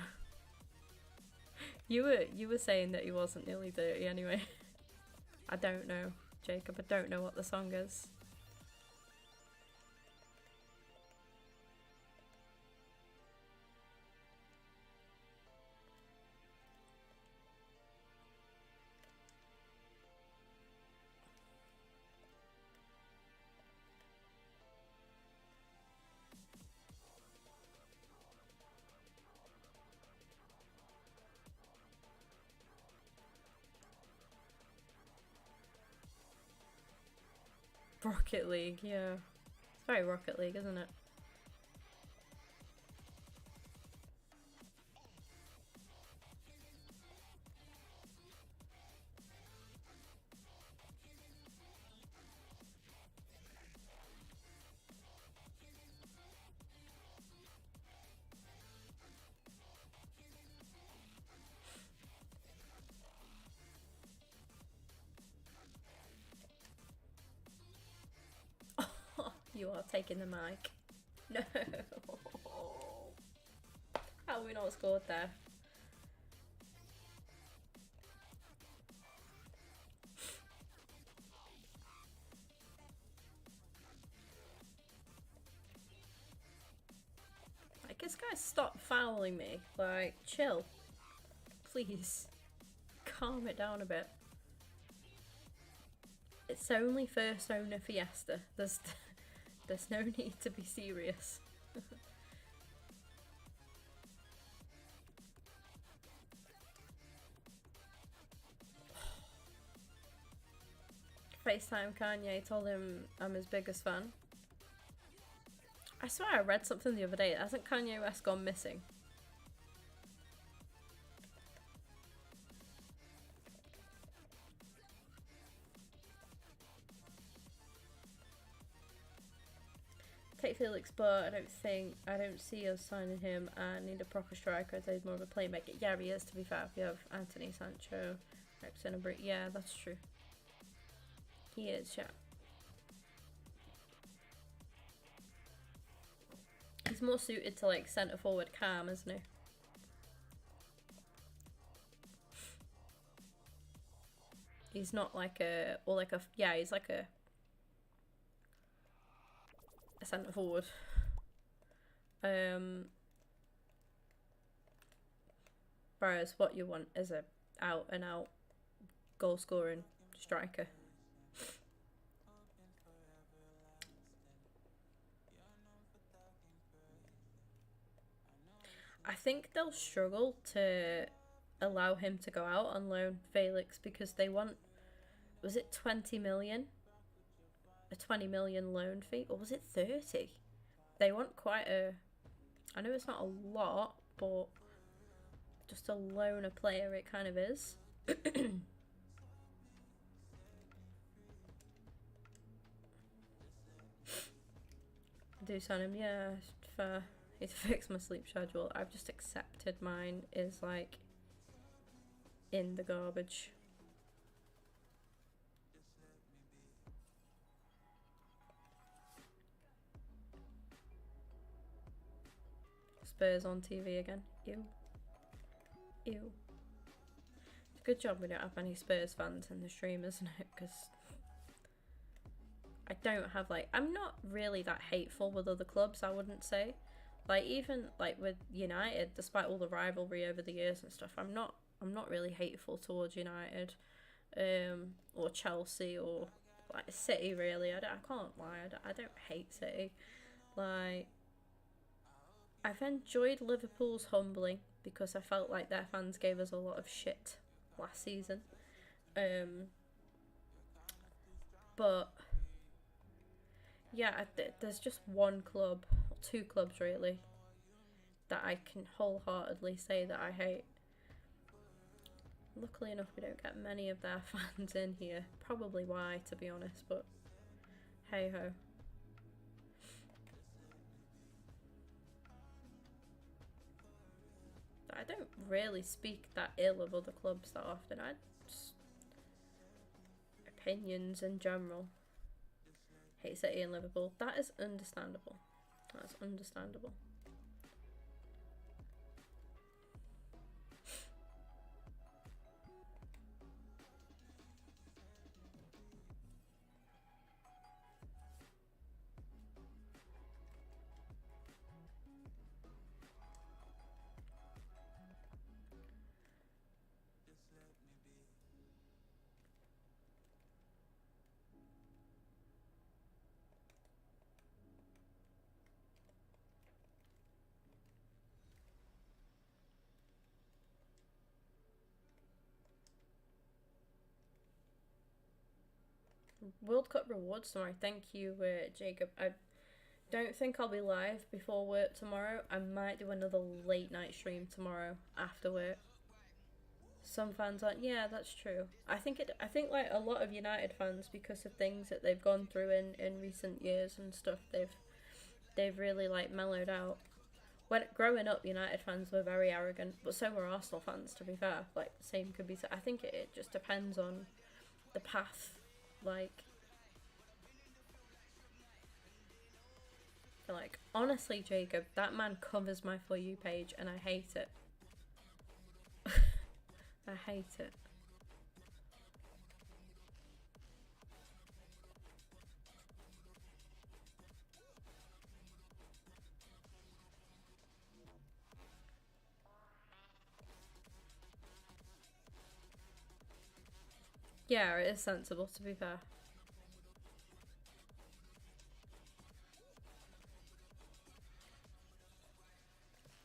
You were saying that he wasn't nearly 30 anyway. I don't know, Jacob. I don't know what the song is. Rocket League, yeah. It's very Rocket League, isn't it? You are taking the mic. No. How have we not scored there? Like, this guy, stop fouling me. Like, chill. Please. Calm it down a bit. It's only first owner Fiesta. There's no need to be serious. FaceTime Kanye, told him I'm his biggest fan. I swear I read something the other day. Hasn't Kanye West gone missing? Take Felix, but I don't see us signing him. And need a proper striker. So he's more of a playmaker. Yeah, he is, to be fair. We have Anthony Sancho, Ericsson, and yeah, that's true. He is, yeah. He's more suited to like centre forward Calm, isn't he? He's not like a, or like a, yeah, he's like a centre forward. Whereas what you want is a out and out goal scoring striker. I think they'll struggle to allow him to go out on loan, Felix, because they want, was it 20 million? A 20 million loan fee, or was it 30? They want quite a, I know it's not a lot, but just to loan a player it kind of is. Do sign him, yeah, fair. Need to fix my sleep schedule. I've just accepted mine is like in the garbage. Spurs on TV again. Ew. Ew. It's a good job we don't have any Spurs fans in the stream, isn't it? Because I don't have like, I'm not really that hateful with other clubs, I wouldn't say. Like even like with United, despite all the rivalry over the years and stuff, I'm not really hateful towards United, or Chelsea or like City really. I can't lie, I don't hate City. Like I've enjoyed Liverpool's humbling because I felt like their fans gave us a lot of shit last season. But yeah, there's just one club, or two clubs really, that I can wholeheartedly say that I hate. Luckily enough, we don't get many of their fans in here. Probably why, to be honest, but hey ho. I don't really speak that ill of other clubs that often. I just opinions in general. Hate City and Liverpool. That is understandable. That's understandable. World Cup rewards tomorrow. Thank you, Jacob. I don't think I'll be live before work tomorrow. I might do another late night stream tomorrow after work. Some fans aren't. Yeah, that's true. I think like a lot of United fans, because of things that they've gone through in recent years and stuff, they've really like mellowed out. When growing up, United fans were very arrogant, but so were Arsenal fans. To be fair, like same could be said. I think it just depends on the path. Like honestly, Jacob, that man covers my For You page, and I hate it. I hate it. Yeah, it is sensible, to be fair.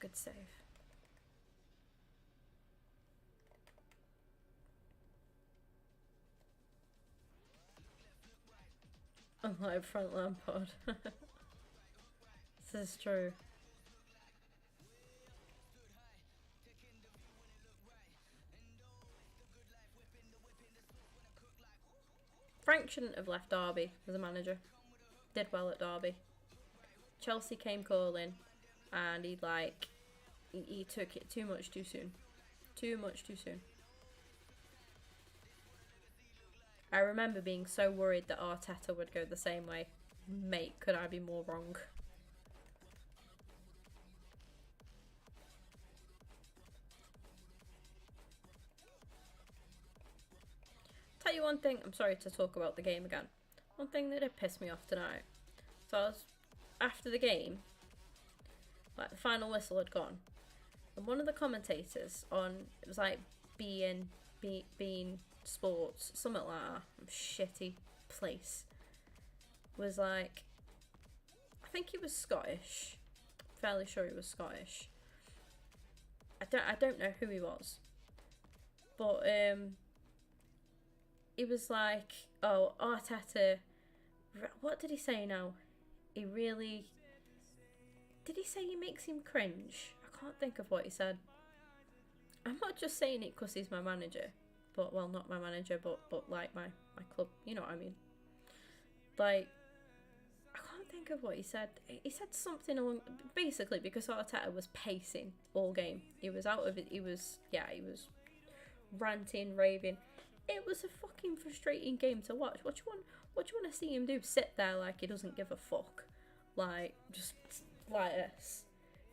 Good save. Unlike front Lampard. This is true. Frank shouldn't have left Derby as a manager. Did well at Derby. Chelsea came calling, and he took it too much too soon. Too much too soon. I remember being so worried that Arteta would go the same way. Mate, could I be more wrong? Tell you one thing, I'm sorry to talk about the game again. One thing that did piss me off tonight. So I was, after the game, like the final whistle had gone, and one of the commentators on, it was like being Sports, something like that, shitty place, was like, I think he was Scottish, fairly sure he was Scottish. I don't know who he was, but he was like, oh, Arteta, what did he say now? He really, did he say he makes him cringe? I can't think of what he said. I'm not just saying it because he's my manager. But, well, not my manager, but like my club, you know what I mean. Like, I can't think of what he said. He said something along, basically, because Arteta was pacing all game. He was out of it. He was ranting, raving. It was a fucking frustrating game to watch. What do you want to see him do? Sit there like he doesn't give a fuck, like just like this.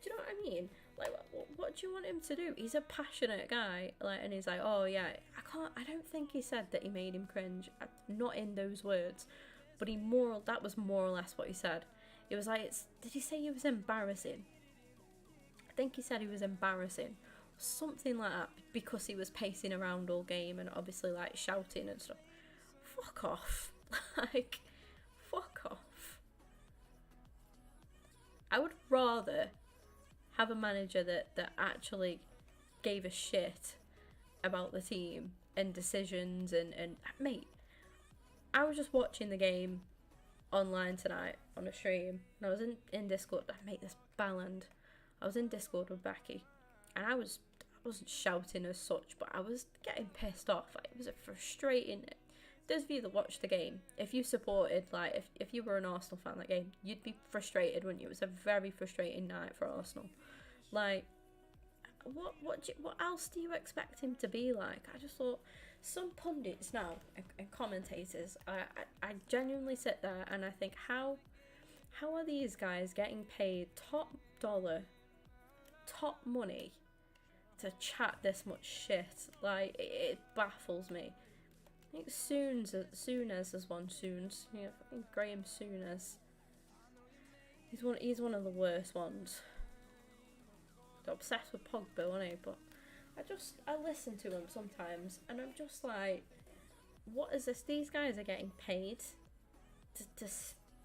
Do you know what I mean? Like, what do you want him to do? He's a passionate guy, like, and he's like, oh yeah, I don't think he said that he made him cringe. Not in those words, but that was more or less what he said. It was like, did he say he was embarrassing? I think he said he was embarrassing, something like that, because he was pacing around all game and obviously like shouting and stuff. Fuck off, like, fuck off. I would rather have a manager that actually gave a shit about the team and decisions and mate, I was just watching the game online tonight on a stream, and I was in Discord. Mate, this bellend. I was in Discord with Becky, and I wasn't shouting as such, but I was getting pissed off. Like, it was a frustrating. Those of you that watched the game, if you supported, like, if you were an Arsenal fan that game, you'd be frustrated, wouldn't you? It was a very frustrating night for Arsenal. Like, What else do you expect him to be like? I just thought some pundits now and commentators, I genuinely sit there and I think, how are these guys getting paid top dollar, top money to chat this much shit? Like, it baffles me. I think Souness is one. Soons, yeah, I think Graham Souness. He's one of the worst ones. Got obsessed with Pogba, wasn't he? But I listen to him sometimes, and I'm just like, what is this? These guys are getting paid to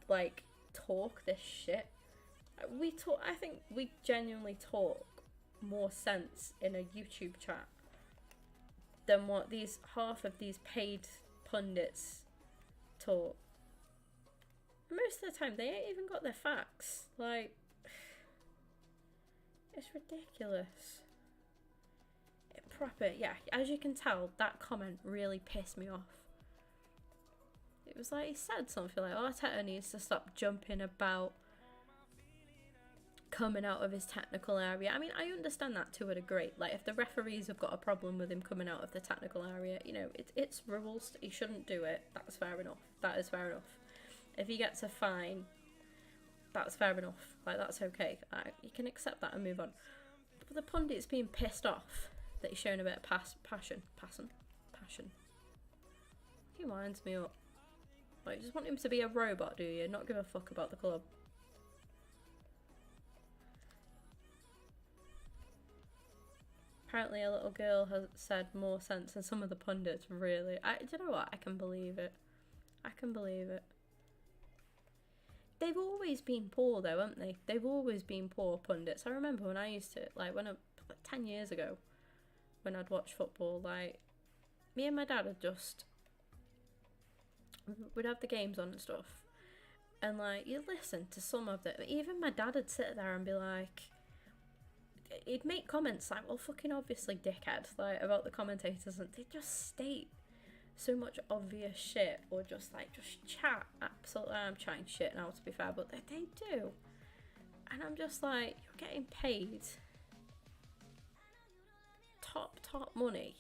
like talk this shit. I think we genuinely talk more sense in a YouTube chat than what half of these paid pundits talk. Most of the time, they ain't even got their facts. Like, it's ridiculous. Yeah, as you can tell, that comment really pissed me off. It was like, he said something like, Arteta needs to stop jumping about coming out of his technical area. I mean, I understand that to a degree. Like, if the referees have got a problem with him coming out of the technical area, you know, it's rules. He shouldn't do it. That's fair enough. That is fair enough. If he gets a fine, that's fair enough. Like, that's okay. You can accept that and move on. But the pundits being pissed off that he's showing a bit of passion. He winds me up. Like, you just want him to be a robot, do you? Not give a fuck about the club. Apparently a little girl has said more sense than some of the pundits, really. Do you know what? I can believe it. I can believe it. They've always been poor, though, haven't they? They've always been poor pundits. I remember when I used to, like 10 years ago, when I'd watch football, like, me and my dad we'd have the games on and stuff. And, like, you'd listen to some of them. Even my dad would sit there and be like, he'd make comments like, well, fucking obviously, dickhead, like, about the commentators, and they just state so much obvious shit, or just chat. Absolutely, I'm chatting shit now, to be fair, but they do. And I'm just like, you're getting paid top money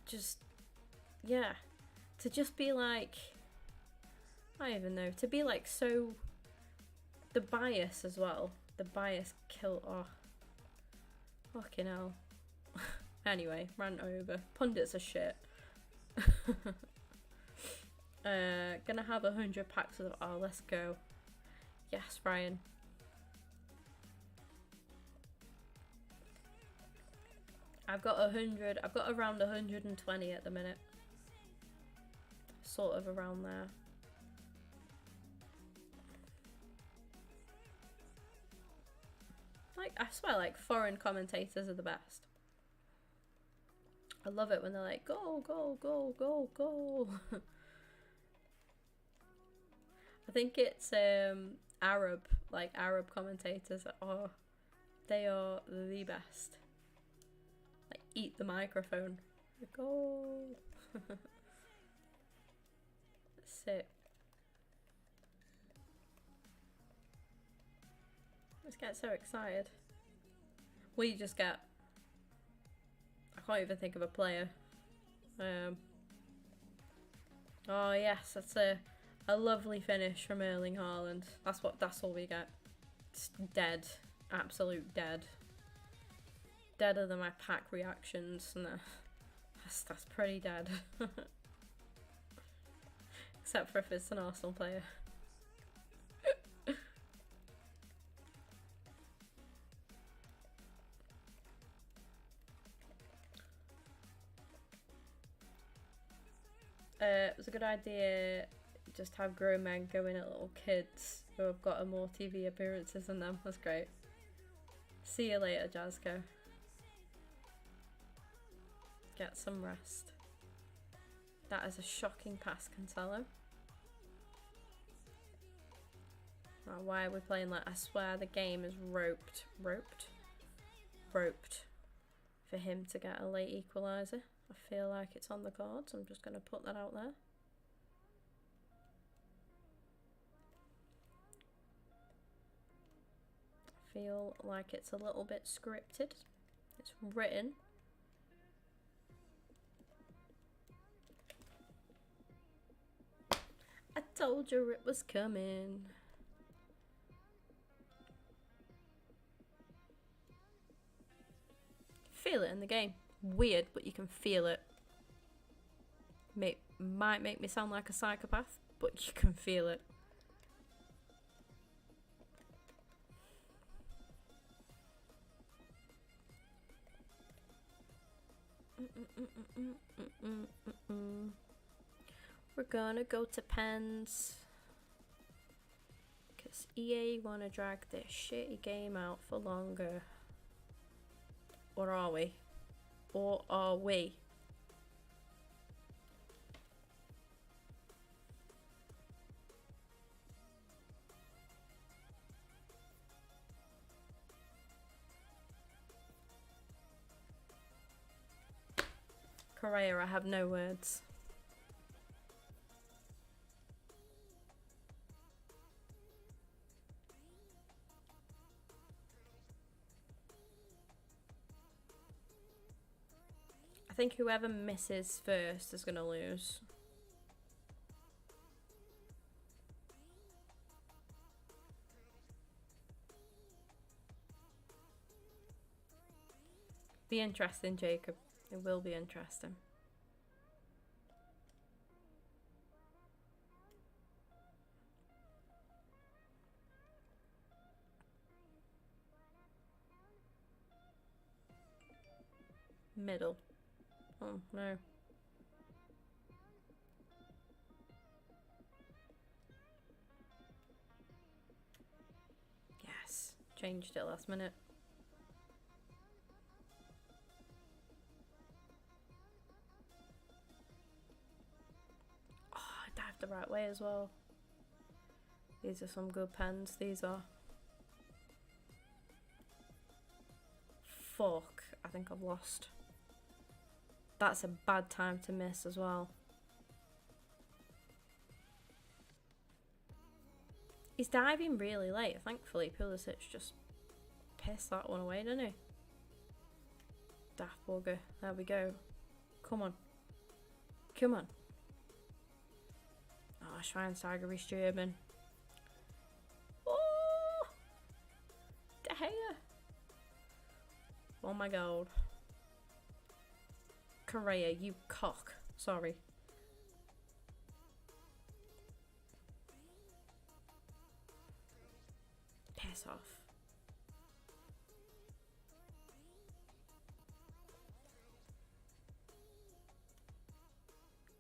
to just be like, I don't even know, to be like, so, the bias as well, the bias fucking hell. Anyway, rant over. Pundits are shit. Gonna have 100 packs of, let's go. Yes, Ryan. I've got around 120 at the minute. Sort of around there. Like, I swear, like, foreign commentators are the best. I love it when they're like, goal, goal, goal, goal, goal. I think it's Arab commentators they are the best. Like, eat the microphone. Goal. Sick. Just get so excited. We just get, I can't even think of a player. Oh yes, that's a lovely finish from Erling Haaland. That's all we get. It's dead. Absolute dead. Deader than my pack reactions. No, that's pretty dead. Except for if it's an Arsenal player. It was a good idea just have grown men go in at little kids who have got more TV appearances than them. That's great. See you later, Jazzco. Get some rest. That is a shocking pass, Cancelo. Oh, why are we playing like, I swear the game is roped for him to get a late equaliser. I feel like it's on the cards. I'm just going to put that out there. I feel like it's a little bit scripted. It's written. I told you it was coming. Feel it in the game. Weird, but you can feel it. Might make me sound like a psychopath, but you can feel it. We're gonna go to pens. Because EA wanna drag this shitty game out for longer. Or are we? Or are we? Correa, I have no words. I think whoever misses first is gonna lose. Be interesting, Jacob. It will be interesting. Middle. Oh no. Yes. Changed it last minute. Oh, I dived the right way as well. These are some good pens, these are. Fuck, I think I've lost. That's a bad time to miss as well. He's diving really late. Thankfully, Pulisic just pissed that one away, didn't he? Daft bugger. There we go. Come on. Come on. Oh, Schweinsteiger is German. Oh! De Gea. Oh my god. Correa, you cock. Sorry. Piss off.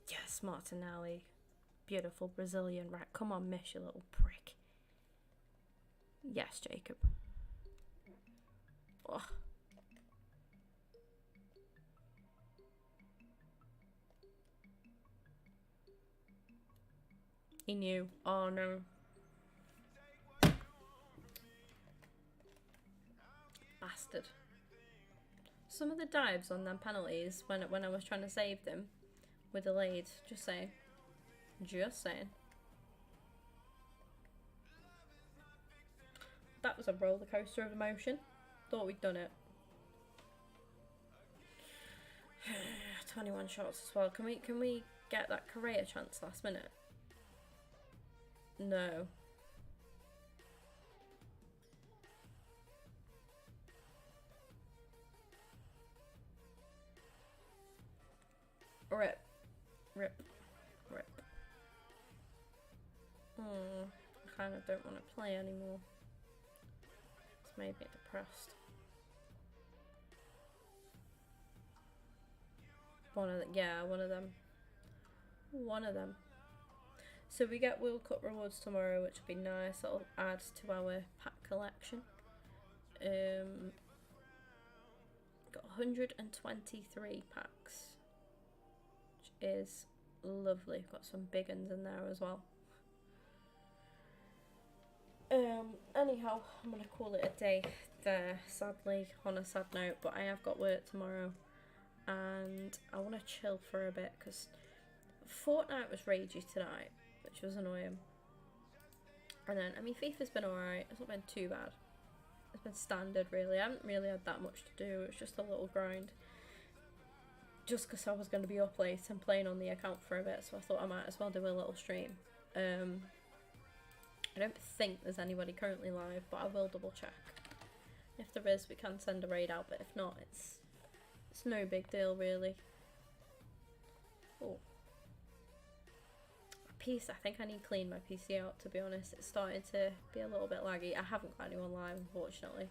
Yes, Martinelli. Beautiful Brazilian. Right, come on, miss, you little prick. Yes, Jacob. Oh. He knew. Oh no. Bastard. Some of the dives on them penalties when I was trying to save them were delayed. Just saying. Just saying. That was a roller coaster of emotion. Thought we'd done it. 21 shots as well. Can we get that Correa chance last minute? No. Rip. Rip. Rip. I kind of don't want to play anymore. It's made me depressed. One of them. One of them. So we get Wildcard rewards tomorrow, which will be nice. That'll add to our pack collection. Got 123 packs, which is lovely. Got some big ones in there as well. Anyhow, I'm gonna call it a day there, sadly, on a sad note, but I have got work tomorrow and I want to chill for a bit because Fortnite was ragey tonight, which was annoying. And then, I mean, FIFA's been alright, it's not been too bad. standard really. I haven't really had that much to do. It's just a little grind. Just because I was going to be up late and playing on the account for a bit, so I thought I might as well do a little stream. I don't think there's anybody currently live, but I will double check. If there is, we can send a raid out, but if not, it's no big deal really. Oh. I think I need to clean my PC out, to be honest. It's starting to be a little bit laggy. I haven't got anyone live, unfortunately.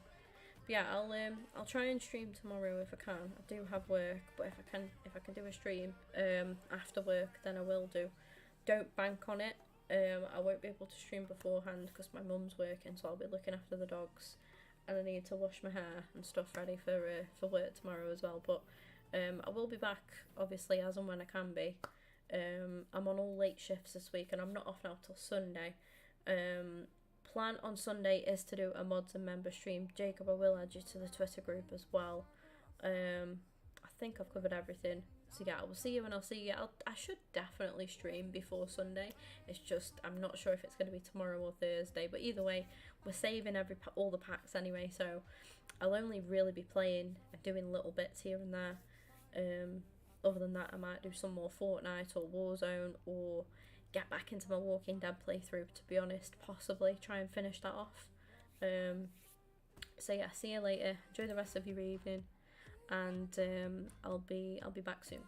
But yeah, I'll try and stream tomorrow if I can. I do have work, but if I can do a stream after work, then I will do. Don't bank on it. I won't be able to stream beforehand because my mum's working, so I'll be looking after the dogs, and I need to wash my hair and stuff ready for work tomorrow as well. But I will be back, obviously, as and when I can be. I'm on all late shifts this week, and I'm not off now till Sunday. Plan on Sunday is to do a mods and member stream. Jacob, I will add you to the Twitter group as well. I think I've covered everything. So yeah, I will see you when I'll see you. I should definitely stream before Sunday. It's just I'm not sure if it's going to be tomorrow or Thursday. But either way, we're saving all the packs anyway. So I'll only really be playing and doing little bits here and there. Other than that, I might do some more Fortnite or Warzone, or get back into my Walking Dead playthrough, to be honest, possibly try and finish that off. So yeah, see you later. Enjoy the rest of your evening, and I'll be back soon.